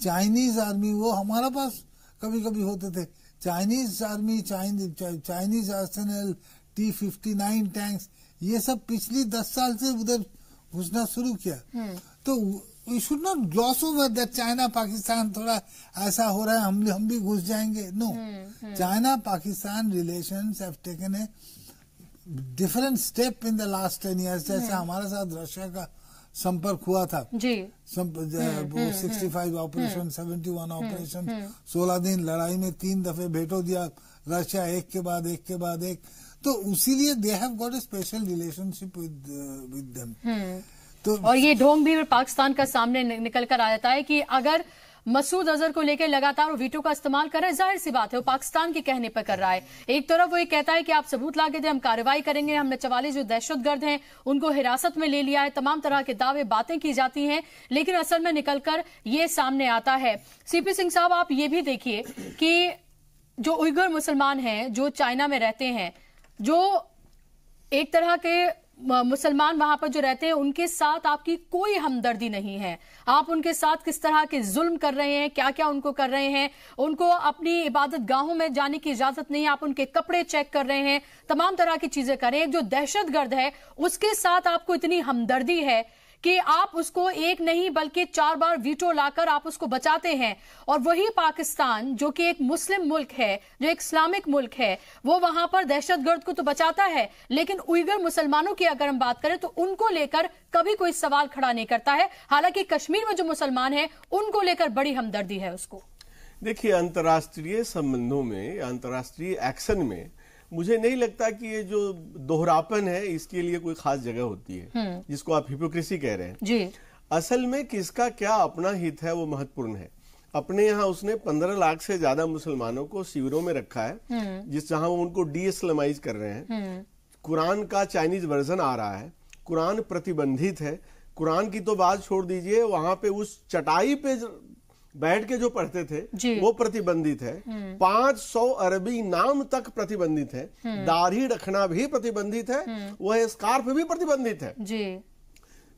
चाइनीज आर्मी, वो हमारा पास कभी कभी होते थे Chinese army, Chinese Arsenal, T-59 tanks, ये सब पिछली 10 साल से उधर घुसना शुरू किया। तो we should not gloss over that China Pakistan थोड़ा ऐसा हो रहा है, हम भी घुस जाएंगे। No, China Pakistan relations have taken a different step in the last 10 years। जैसे हमारे साथ रशिया का संपर्क हुआ था जी, 65 ऑपरेशन, 71 ऑपरेशन, 16 दिन लड़ाई में 3 दफे भेटो दिया रशिया, एक के बाद एक। तो उसीलिए they have got a special relationship with them. तो और ये ढोंग भी पाकिस्तान का सामने निकल कर आ जाता है कि अगर मसूद अजहर को लेकर लगातार वीटो का इस्तेमाल कर रहा है, जाहिर सी बात है वो पाकिस्तान के कहने पर कर रहा है। एक तरफ वो ये कहता है कि आप सबूत ला के दे, हम कार्रवाई करेंगे, हमने 44 जो दहशतगर्द हैं उनको हिरासत में ले लिया है, तमाम तरह के दावे बातें की जाती हैं, लेकिन असल में निकलकर ये सामने आता है। सीपी सिंह साहब, आप ये भी देखिए कि जो उइगर मुसलमान हैं जो चाइना में रहते हैं, जो एक तरह के मुसलमान वहां पर जो रहते हैं उनके साथ आपकी कोई हमदर्दी नहीं है। आप उनके साथ किस तरह के जुल्म कर रहे हैं, क्या क्या उनको कर रहे हैं, उनको अपनी इबादत गाहों में जाने की इजाजत नहीं है, आप उनके कपड़े चेक कर रहे हैं, तमाम तरह की चीजें कर रहे हैं। जो दहशतगर्द है उसके साथ आपको इतनी हमदर्दी है कि आप उसको एक नहीं बल्कि 4 बार वीटो लाकर आप उसको बचाते हैं। और वही पाकिस्तान जो कि एक मुस्लिम मुल्क है, जो एक इस्लामिक मुल्क है, वो वहां पर दहशतगर्द को तो बचाता है, लेकिन उइगर मुसलमानों की अगर हम बात करें तो उनको लेकर कभी कोई सवाल खड़ा नहीं करता है। हालांकि कश्मीर में जो मुसलमान है उनको लेकर बड़ी हमदर्दी है उसको। देखिए, अंतर्राष्ट्रीय संबंधों में, अंतर्राष्ट्रीय एक्शन में मुझे नहीं लगता कि ये जो दोहरापन है इसके लिए कोई खास जगह होती है, जिसको आप हिपोक्रेसी कह रहे हैं जी। असल में किसका क्या अपना हित है वो महत्वपूर्ण है। अपने यहाँ उसने 15 लाख से ज्यादा मुसलमानों को शिविरों में रखा है, जहां वो उनको डी-इस्लामाइज कर रहे हैं। कुरान का चाइनीज वर्जन आ रहा है, कुरान प्रतिबंधित है। कुरान की तो बात छोड़ दीजिए, वहां पे उस चटाई पे बैठ के जो पढ़ते थे वो प्रतिबंधित है। 500 अरबी नाम तक प्रतिबंधित है। दाढ़ी रखना भी प्रतिबंधित है, वह स्कार्फ भी प्रतिबंधित है जी।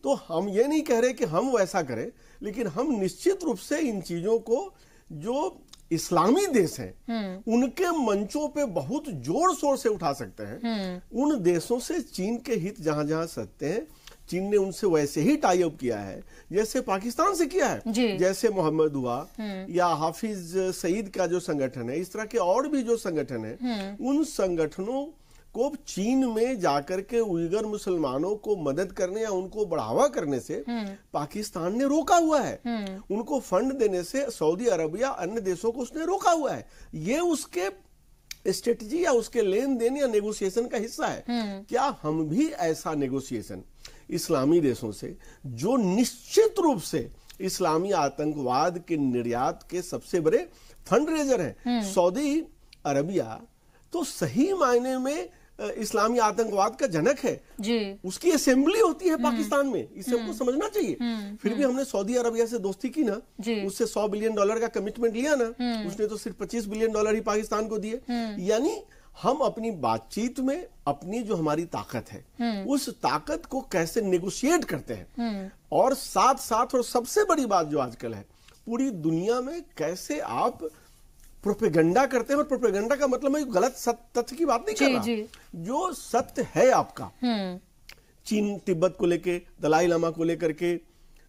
तो हम ये नहीं कह रहे कि हम वैसा करें, लेकिन हम निश्चित रूप से इन चीजों को, जो इस्लामी देश हैं उनके मंचों पे बहुत जोर शोर से उठा सकते हैं। उन देशों से चीन के हित जहां जहां सत्य हैं, चीन ने उनसे वैसे ही टाई अप किया है जैसे पाकिस्तान से किया है। जैसे मोहम्मद हुआ या हाफिज सईद का जो संगठन है, इस तरह के और भी जो संगठन है, उन संगठनों को चीन में जाकर के उइगर मुसलमानों को मदद करने या उनको बढ़ावा करने से पाकिस्तान ने रोका हुआ है। उनको फंड देने से सऊदी अरब या अन्य देशों को उसने रोका हुआ है। ये उसके स्ट्रेटजी या उसके लेन देन या नेगोशिएशन का हिस्सा है। क्या हम भी ऐसा नेगोशिएशन इस्लामी देशों से, जो निश्चित रूप से इस्लामी आतंकवाद के निर्यात के सबसे बड़े फंड रेजर हैं, सऊदी अरबिया तो सही मायने में इस्लामी आतंकवाद का जनक है जी। उसकी असेंबली होती है पाकिस्तान में, इसे हमको समझना चाहिए। फिर भी हमने सऊदी अरबिया से दोस्ती की ना, उससे $100 बिलियन का कमिटमेंट लिया ना, उसने तो सिर्फ $25 बिलियन ही पाकिस्तान को दिए। यानी हम अपनी बातचीत में अपनी जो हमारी ताकत है उस ताकत को कैसे नेगोशिएट करते हैं, और साथ साथ और सबसे बड़ी बात जो आजकल है पूरी दुनिया में, कैसे आप प्रोपेगेंडा करते हैं। और प्रोपेगेंडा का मतलब मैं गलत तथ्य की बात नहीं कर रहा, जो सत्य है आपका, चीन तिब्बत को लेके, दलाई लामा को लेकर के,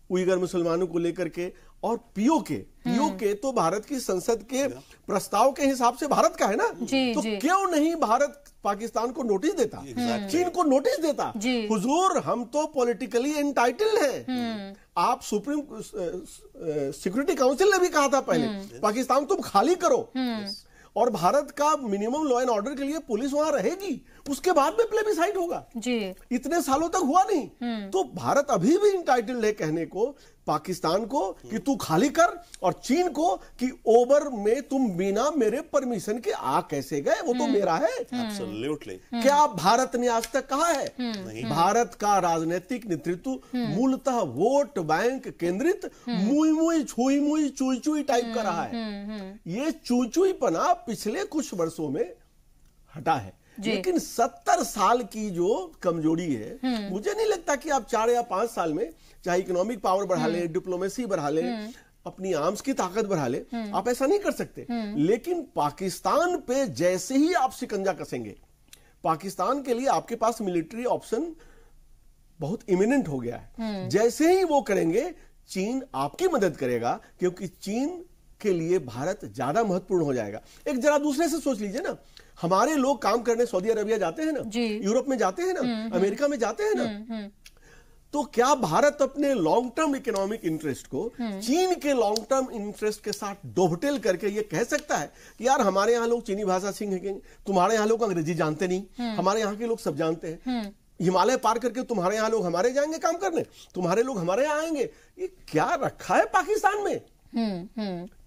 उइगर मुसलमानों को लेकर के, और पीओके तो भारत की संसद के प्रस्ताव के हिसाब से भारत का है ना, तो क्यों नहीं भारत पाकिस्तान को नोटिस देता, चीन को नोटिस देता। हुजूर, हम तो पॉलिटिकली एंटाइटल्ड हैं। आप सुप्रीम सिक्योरिटी काउंसिल ने भी कहा था पहले, पाकिस्तान तुम खाली करो, और भारत का मिनिमम लॉ एंड ऑर्डर के लिए पुलिस वहां रहेगी, उसके बाद में प्लेबिसाइड होगा जी। इतने सालों तक हुआ नहीं। तो भारत अभी भी इंटाइटल्ड है कहने को पाकिस्तान को कि तू खाली कर, और चीन को कि ओवर में तुम बिना मेरे परमिशन के आ कैसे गए, वो तो मेरा है। एब्सोल्युटली। क्या भारत ने आज तक कहा है? भारत का राजनीतिक नेतृत्व मूलतः वोट बैंक केंद्रित मुई मुई छुई मुई चुई चुई टाइप का रहा है। ये चुई चुई पना पिछले कुछ वर्षों में हटा है, लेकिन 70 साल की जो कमजोरी है, मुझे नहीं लगता कि आप 4 या 5 साल में चाहे इकोनॉमिक पावर बढ़ा ले, डिप्लोमेसी बढ़ा ले, अपनी आर्म्स की ताकत बढ़ा ले, आप ऐसा नहीं कर सकते। लेकिन पाकिस्तान पे जैसे ही आप शिकंजा कसेंगे, पाकिस्तान के लिए आपके पास मिलिट्री ऑप्शन बहुत इमिनेंट हो गया है। जैसे ही वो करेंगे, चीन आपकी मदद करेगा, क्योंकि चीन के लिए भारत ज्यादा महत्वपूर्ण हो जाएगा। एक जरा दूसरे से सोच लीजिए ना, हमारे लोग काम करने सऊदी अरबिया जाते हैं ना, यूरोप में जाते हैं ना, अमेरिका में जाते हैं ना, तो क्या भारत अपने लॉन्ग टर्म इकोनॉमिक इंटरेस्ट को चीन के लॉन्ग टर्म इंटरेस्ट के साथ डोभटेल करके ये कह सकता है कि यार हमारे यहाँ लोग चीनी भाषा सीखेंगे, तुम्हारे यहाँ लोग अंग्रेजी जानते नहीं, हमारे यहाँ के लोग सब जानते हैं, हिमालय पार करके तुम्हारे यहाँ लोग हमारे जाएंगे काम करने, तुम्हारे लोग हमारे यहाँ आएंगे। ये क्या रखा है पाकिस्तान में?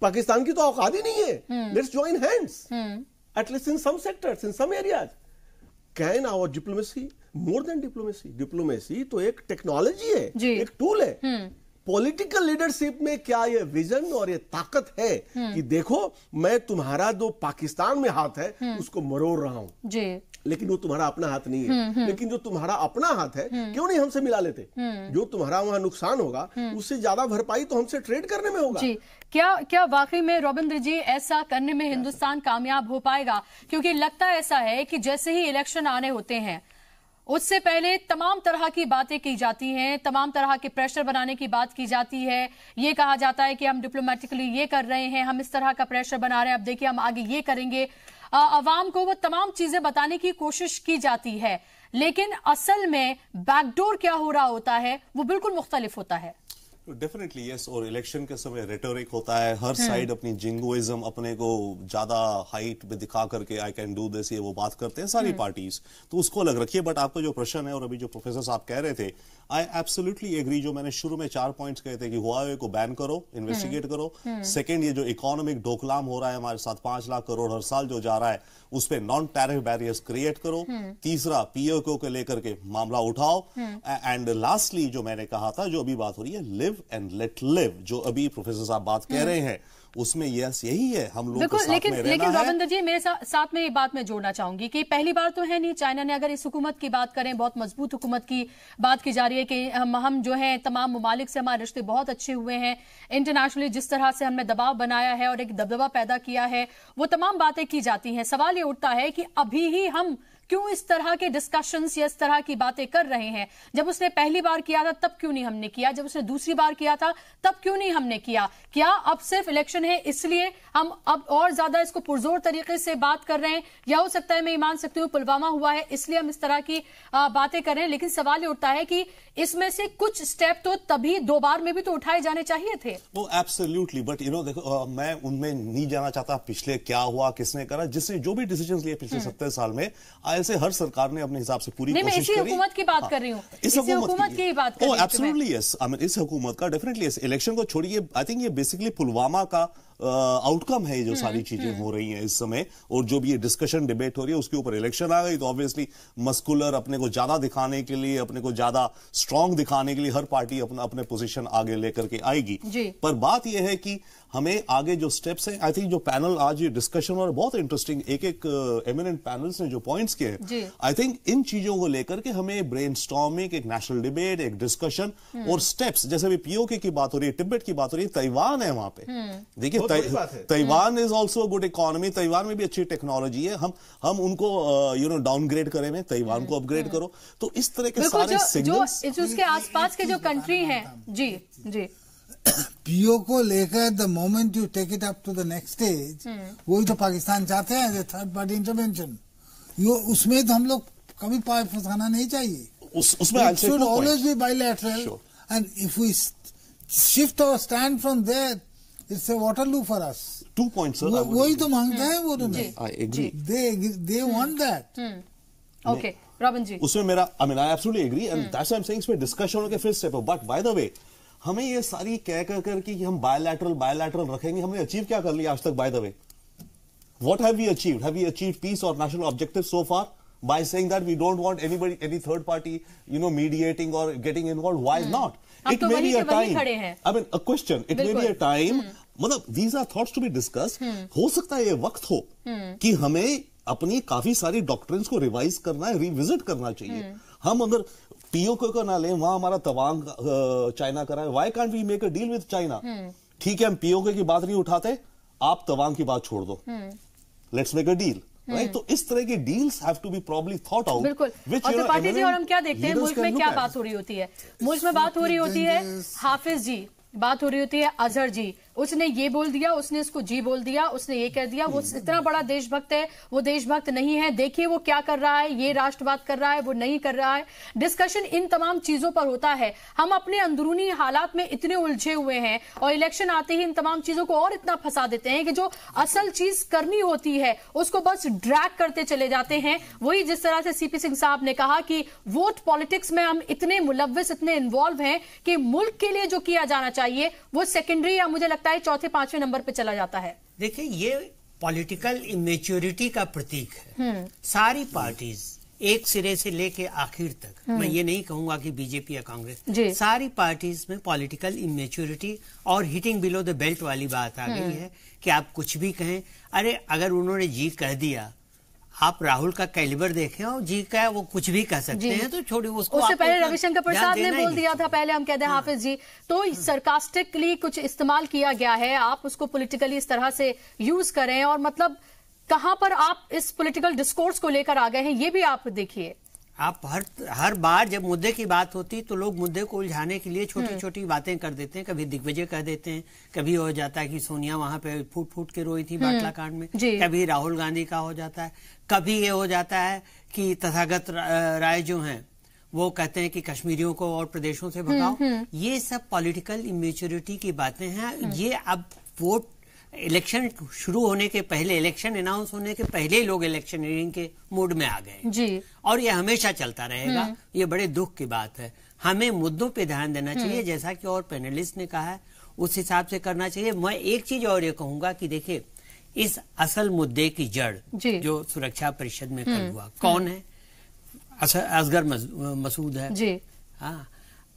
पाकिस्तान की तो औकात ही नहीं है। Let's join hands at least in some sectors, in some areas. Can our diplomacy, more than diplomacy, diplomacy तो एक टेक्नोलॉजी है, एक टूल है। पॉलिटिकल लीडरशिप में क्या ये विजन और ये ताकत है कि देखो मैं तुम्हारा जो पाकिस्तान में हाथ है उसको मरोड़ रहा हूं जी, लेकिन वो तुम्हारा अपना हाथ नहीं है। लेकिन जो तुम्हारा अपना हाथ है क्यों नहीं हमसे मिला लेते? जो तुम्हारा वहां नुकसान होगा उससे ज्यादा भरपाई तो हमसे ट्रेड करने में होगा जी। क्या वाकई में रविंद्र जी ऐसा करने में हिंदुस्तान कामयाब हो पाएगा? क्योंकि लगता ऐसा है कि जैसे ही इलेक्शन आने होते हैं उससे पहले तमाम तरह की बातें की जाती हैं, तमाम तरह के प्रेशर बनाने की बात की जाती है। ये कहा जाता है कि हम डिप्लोमेटिकली ये कर रहे हैं, हम इस तरह का प्रेशर बना रहे हैं, अब देखिए हम आगे ये करेंगे। अवाम को वो तमाम चीजें बताने की कोशिश की जाती है, लेकिन असल में बैकडोर क्या हो रहा होता है वो बिल्कुल मुख्तलिफ होता है। Definitely yes. और इलेक्शन के समय रेटोरिक होता है, हर साइड अपनी जिंगोइज्म अपने को ज्यादा हाइट पे दिखा करके आई कैन डू दिस ये वो बात करते हैं सारी पार्टीज, तो उसको अलग रखिए। बट आपका जो प्रश्न है और अभी जो प्रोफेसर साहब कह रहे थे, आई एब्सोल्युटली एग्री। जो मैंने शुरू में 4 पॉइंट्स कहे थे कि हुआवे को बैन करो, इन्वेस्टिगेट करो। सेकेंड, ये जो इकोनॉमिक डोकलाम हो रहा है हमारे साथ 5 लाख करोड़ हर साल जो जा रहा है उस पर नॉन टैरिफ बैरियर्स क्रिएट करो। तीसरा, पीओके को लेकर के मामला उठाओ। एंड लास्टली जो मैंने कहा था, जो अभी बात हो रही है लिव एंड लेट लिव, जो अभी प्रोफेसर साहब बात कह रहे हैं उसमें यस यही है, हम लोग को साथ में रहना है। लेकिन रविंद्र जी मेरे साथ में ये बात मैं जोड़ना चाहूंगी कि पहली बार तो है नहीं चाइना ने, अगर इस हुकूमत की बात करें, बहुत मजबूत हुकूमत की बात की जा रही है कि हम जो है तमाम ममालिक से हमारे रिश्ते बहुत अच्छे हुए हैं, इंटरनेशनली जिस तरह से हमने दबाव बनाया है और एक दबदबा पैदा किया है, वो तमाम बातें की जाती हैं। सवाल ये उठता है कि अभी ही हम क्यों इस तरह के डिस्कशंस या इस तरह की बातें कर रहे हैं? जब उसने पहली बार किया था तब क्यों नहीं हमने किया? जब उसने दूसरी बार किया था तब क्यों नहीं हमने किया? क्या अब सिर्फ इलेक्शन है इसलिए हम अब और ज्यादा इसको पुरजोर तरीके से बात कर रहे हैं, या हो सकता है मैं ये मान सकती हूँ पुलवामा हुआ है इसलिए हम इस तरह की बातें कर रहे हैं? लेकिन सवाल ये उठता है कि इसमें से कुछ स्टेप तो तभी 2 बार में भी तो उठाए जाने चाहिए थे। वो एब्सोल्युटली, बट यू नो देखो मैं उनमें नहीं जाना चाहता पिछले क्या हुआ, किसने करा, जिसने जो भी डिसीजन लिए पिछले 70 साल में, ऐसे हर सरकार ने अपने हिसाब से पूरी कोशिश करी। हुकूमत की बात कर रही हूँ, इस हुकूमत की बात कर रही हूँ। एब्सोल्युटली यस, आई मीन इस हुकूमत का डेफिनेटली यस। इलेक्शन को छोड़िए, आई थिंक ये बेसिकली पुलवामा का आउटकम है, जो सारी चीजें हो रही हैं इस समय, और जो भी ये डिस्कशन डिबेट हो रही है उसके ऊपर इलेक्शन आ गई तो ऑब्वियसली मस्कुलर अपने को ज्यादा दिखाने के लिए, अपने को ज्यादा स्ट्रांग दिखाने के लिए हर पार्टी अपने पोजीशन आगे लेकर के आएगी। पर बात यह है कि हमें आगे जो स्टेप्स हैं, आई थिंक जो पैनल आज ये डिस्कशन और बहुत इंटरेस्टिंग एक एमिनेंट पैनल्स ने जो पॉइंट्स किए हैं, आई थिंक इन चीजों को लेकर के हमें ब्रेनस्टॉर्मिंग, एक नेशनल डिबेट, एक डिस्कशन और स्टेप्स, जैसे अभी पीओके की बात हो रही है, तिब्बत की बात हो रही है, ताइवान है वहां पे, देखिए Taiwan is also good economy, Taiwan में भी अच्छी टेक्नोलॉजी है, हम उनको यू नो डाउनग्रेड करें में, ताइवान को अपग्रेड करो। तो इस तरह के सारे सिग्नल्स जो उसके आसपास के जो कंट्री हैं, जी जी पीओ को लेकर the moment you take it up to the next stage, वही तो पाकिस्तान चाहते हैं, थर्ड पार्टी इंटरवेंशन। उसमें तो हम लोग कभी पाय फंसाना नहीं चाहिए। उसमें should always be bilateral, and if we shift our stand from there, it's a Waterloo for us. 2 points sir, वही तो मांगते हैं वो तो। I agree, they want that. Okay Robin ji, उसमें मेरा I mean I absolutely agree, and that's why I am saying इसमें discussion होके फिर step. But by the way, हमें ये सारी कह कर कि हम बायलैटरल रखेंगे, हमने अचीव क्या कर लिया आज तक? By the way, what have we achieved? Have we achieved peace और national objective so far by saying that we don't want anybody, any third party, you know, mediating or getting involved? Why not? It may be a time, I mean a question, it may be a time, मतलब these are thoughts to be discussed। हो सकता है ये वक्त हो कि हमें अपनी काफी सारी डॉक्ट्रिन्स को रिवाइज करना है, रिविजिट करना चाहिए। हम अगर पीओके को ना लें, वहां हमारा तवांग चाइना करा है, why can't we make a deal with China? ठीक है, हम पीओके की बात नहीं उठाते, आप तवांग की बात छोड़ दो, let's make a deal. Right, तो इस तरह की deals have to be probably thought out. बिल्कुल। और त्रिपाठी जी, और हम क्या देखते हैं, मुल्क में क्या बात हो रही होती है? मुल्क में बात हो रही होती है हाफिज जी, बात हो रही होती है अजहर जी, उसने ये बोल दिया, उसने इसको जी बोल दिया, उसने ये कह दिया, वो इतना बड़ा देशभक्त है, वो देशभक्त नहीं है, देखिए वो क्या कर रहा है, ये राष्ट्रवाद कर रहा है, वो नहीं कर रहा है। डिस्कशन इन तमाम चीजों पर होता है। हम अपने अंदरूनी हालात में इतने उलझे हुए हैं और इलेक्शन आते ही इन तमाम चीजों को और इतना फंसा देते हैं कि जो असल चीज करनी होती है उसको बस ड्रैग करते चले जाते हैं। वही जिस तरह से सीपी सिंह साहब ने कहा कि वोट पॉलिटिक्स में हम इतने मुलव्विस, इतने इन्वॉल्व हैं कि मुल्क के लिए जो किया जाना चाहिए वो सेकेंडरी, या मुझे लगता है 4थे 5वें नंबर पे चला जाता है। देखिए, ये पॉलिटिकल इमेच्योरिटी का प्रतीक है। सारी पार्टीज एक सिरे से लेके आखिर तक, मैं ये नहीं कहूंगा कि बीजेपी या कांग्रेस, सारी पार्टीज में पॉलिटिकल इमेच्योरिटी और हिटिंग बिलो द बेल्ट वाली बात आ गई है कि आप कुछ भी कहें। अरे अगर उन्होंने जी कह दिया, आप राहुल का कैलिबर देखें और जी का वो कुछ भी कह सकते हैं, तो छोड़िए उसको। उससे पहले रविशंकर प्रसाद ने बोल दिया था, पहले हम कहते हैं हाफिज जी, तो सरकास्टिकली कुछ इस्तेमाल किया गया है, आप उसको पॉलिटिकली इस तरह से यूज करें, और मतलब कहां पर आप इस पॉलिटिकल डिस्कोर्स को लेकर आ गए हैं, ये भी आप देखिए। आप हर बार जब मुद्दे की बात होती तो लोग मुद्दे को उलझाने के लिए छोटी छोटी बातें कर देते हैं। कभी दिग्विजय कह देते हैं, कभी हो जाता है कि सोनिया वहां पे फूट फूट के रोई थी बाटला कांड में, कभी राहुल गांधी का हो जाता है, कभी ये हो जाता है कि तथागत राय जो हैं वो कहते हैं कि कश्मीरियों को और प्रदेशों से भगाओ। ये सब पॉलिटिकल इमेच्योरिटी की बातें हैं। ये अब वोट इलेक्शन शुरू होने के पहले, इलेक्शन अनाउंस होने के पहले लोग इलेक्शनियरिंग के मूड में आ गए जी, और ये हमेशा चलता रहेगा। ये बड़े दुख की बात है। हमें मुद्दों पे ध्यान देना चाहिए, जैसा कि और पैनलिस्ट ने कहा है उस हिसाब से करना चाहिए। मैं एक चीज और ये कहूंगा कि देखिए, इस असल मुद्दे की जड़ जो सुरक्षा परिषद में कल हुआ, कौन है? असगर मसूद है जी। हाँ,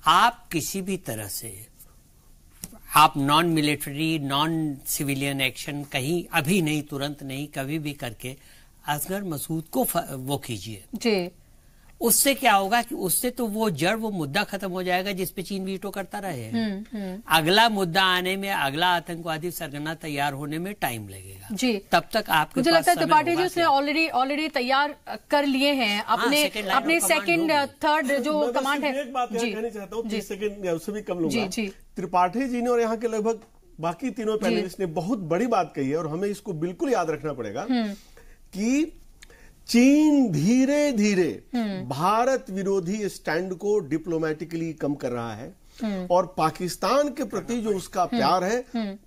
आप किसी भी तरह से आप non military, non civilian action कहीं अभी नहीं, तुरंत नहीं, कभी भी करके असगर मसूद को वो कीजिए जी। उससे क्या होगा कि उससे तो वो जड़, वो मुद्दा खत्म हो जाएगा जिस पे चीन वीटो करता रहे। अगला मुद्दा आने में, अगला आतंकवादी सरगना तैयार होने में टाइम लगेगा जी। तब तक आपको, मुझे लगता है त्रिपाठी जी उसने ऑलरेडी तैयार कर लिए हैं अपने सेकंड थर्ड जो कमांड है। एक बात कहना चाहता हूँ, 30 सेकंड उससे भी कम लूंगा। त्रिपाठी जी ने और यहाँ के लगभग बाकी तीनों पैनलिस्ट ने बहुत बड़ी बात कही है, और हमें इसको बिल्कुल याद रखना पड़ेगा कि चीन धीरे धीरे भारत विरोधी स्टैंड को डिप्लोमेटिकली कम कर रहा है, और पाकिस्तान के प्रति जो उसका प्यार है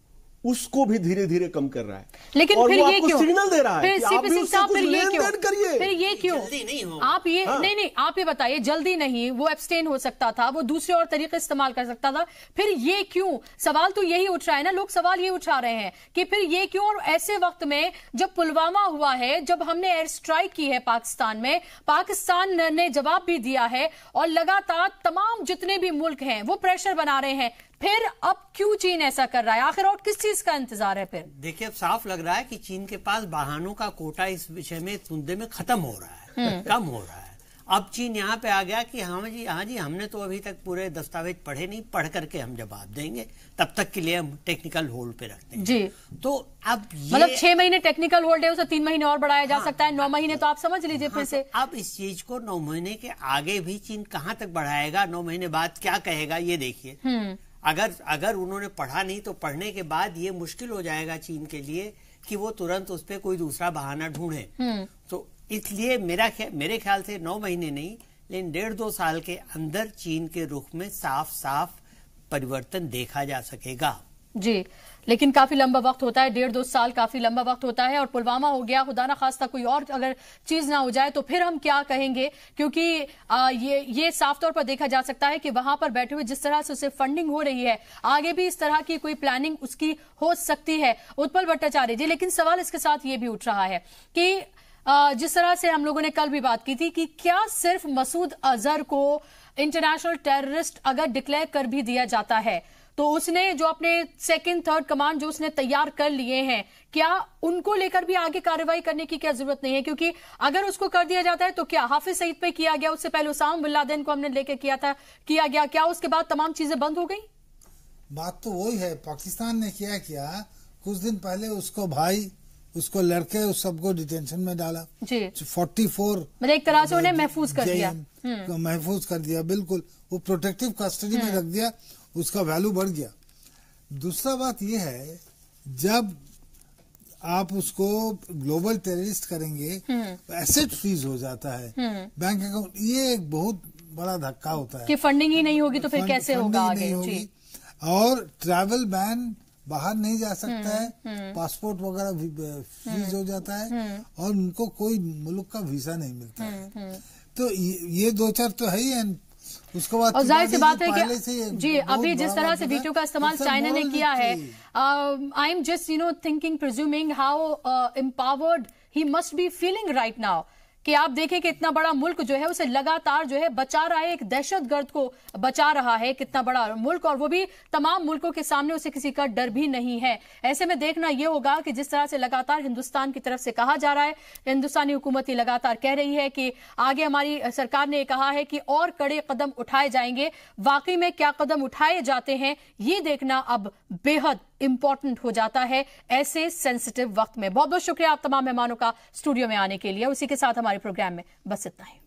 उसको भी धीरे धीरे कम कर रहा है। लेकिन और फिर वो ये आपको क्यों? सिग्नल दे रहा है फिर कि आप भी उससे कुछ लेन-देन करिए। फिर ये क्यों? आप ये नहीं, आप ये बताइए, जल्दी नहीं, वो एब्सटेन हो सकता था, वो दूसरे और तरीके इस्तेमाल कर सकता था, फिर ये क्यों? सवाल तो यही उठ रहा है ना, लोग सवाल ये उठा रहे हैं कि फिर ये क्यों? और ऐसे वक्त में जब पुलवामा हुआ है, जब हमने एयर स्ट्राइक की है पाकिस्तान में, पाकिस्तान ने जवाब भी दिया है, और लगातार तमाम जितने भी मुल्क हैं वो प्रेशर बना रहे हैं, फिर अब क्यों चीन ऐसा कर रहा है? आखिर और किस चीज का इंतजार है फिर? देखिए, अब साफ लग रहा है कि चीन के पास बहानों का कोटा इस विषय में, इस मुद्दे में खत्म हो रहा है, कम हो रहा है। अब चीन यहाँ पे आ गया कि हाँ जी हमने तो अभी तक पूरे दस्तावेज पढ़े नहीं, पढ़ करके हम जवाब देंगे, तब तक के लिए हम टेक्निकल होल्ड पे रखते हैं जी। तो अब ये मतलब 6 महीने टेक्निकल होल्ड है, उसे 3 महीने और बढ़ाया जा सकता है, 9 महीने तो आप समझ लीजिए फिर से। तो अब इस चीज को 9 महीने के आगे भी चीन कहाँ तक बढ़ाएगा, 9 महीने बाद क्या कहेगा, ये देखिए। अगर उन्होंने पढ़ा नहीं तो पढ़ने के बाद ये मुश्किल हो जाएगा चीन के लिए कि वो तुरंत उस पर कोई दूसरा बहाना ढूंढे। तो इसलिए मेरे ख्याल से 9 महीने नहीं, लेकिन 1.5-2 साल के अंदर चीन के रुख में साफ साफ परिवर्तन देखा जा सकेगा जी। लेकिन काफी लंबा वक्त होता है, 1.5-2 साल काफी लंबा वक्त होता है, और पुलवामा हो गया, खुदा ना खास्ता कोई और अगर चीज ना हो जाए तो फिर हम क्या कहेंगे? क्योंकि ये साफ तौर पर देखा जा सकता है कि वहां पर बैठे हुए जिस तरह से उसे फंडिंग हो रही है, आगे भी इस तरह की कोई प्लानिंग उसकी हो सकती है। उत्पल भट्टाचार्य जी, लेकिन सवाल इसके साथ ये भी उठ रहा है कि जिस तरह से हम लोगों ने कल भी बात की थी कि क्या सिर्फ मसूद अजहर को इंटरनेशनल टेररिस्ट अगर डिक्लेयर कर भी दिया जाता है तो उसने जो अपने सेकंड थर्ड कमांड जो उसने तैयार कर लिए हैं, क्या उनको लेकर भी आगे कार्रवाई करने की क्या जरूरत नहीं है? क्योंकि अगर उसको कर दिया जाता है तो क्या हाफिज सईद पे किया गया, उससे पहले उसामा बिन लादेन को हमने लेकर किया गया, क्या उसके बाद तमाम चीजें बंद हो गई? बात तो वही है, पाकिस्तान ने किया कुछ दिन पहले उसको भाई, उसको लड़के, उस सबको डिटेंशन में डाला जी। 44 मतलब एक तरह से उन्हें महफूज कर दिया, महफूज कर दिया, बिल्कुल वो प्रोटेक्टिव कस्टडी में रख दिया, उसका वैल्यू बढ़ गया। दूसरा बात यह है, जब आप उसको ग्लोबल टेररिस्ट करेंगे तो एसेट फ्रीज हो जाता है, बैंक अकाउंट, ये एक बहुत बड़ा धक्का होता है कि फंडिंग ही नहीं होगी तो फिर कैसे होगा आगे जी। और ट्रैवल बैन, बाहर नहीं जा सकता है, पासपोर्ट वगैरह फ्रीज हो जाता है, और उनको कोई मुल्क का वीजा नहीं मिलता है। तो ये 2-4 तो है ही। उसके बाद और जाहिर सी बात है कि जी अभी जिस तरह से वीटो का इस्तेमाल चाइना ने किया है, I am just thinking, presuming how empowered he must be feeling right now कि आप देखें कि इतना बड़ा मुल्क जो है उसे लगातार जो है बचा रहा है, एक दहशतगर्द को बचा रहा है, कितना बड़ा मुल्क, और वो भी तमाम मुल्कों के सामने उसे किसी का डर भी नहीं है। ऐसे में देखना यह होगा कि जिस तरह से लगातार हिंदुस्तान की तरफ से कहा जा रहा है, हिंदुस्तानी हुकूमत ही लगातार कह रही है कि आगे हमारी सरकार ने कहा है कि और कड़े कदम उठाए जाएंगे। वाकई में क्या कदम उठाए जाते हैं ये देखना अब बेहद इंपॉर्टेंट हो जाता है ऐसे सेंसिटिव वक्त में। बहुत बहुत शुक्रिया आप तमाम मेहमानों का स्टूडियो में आने के लिए। उसी के साथ हमारे प्रोग्राम में बस इतना ही।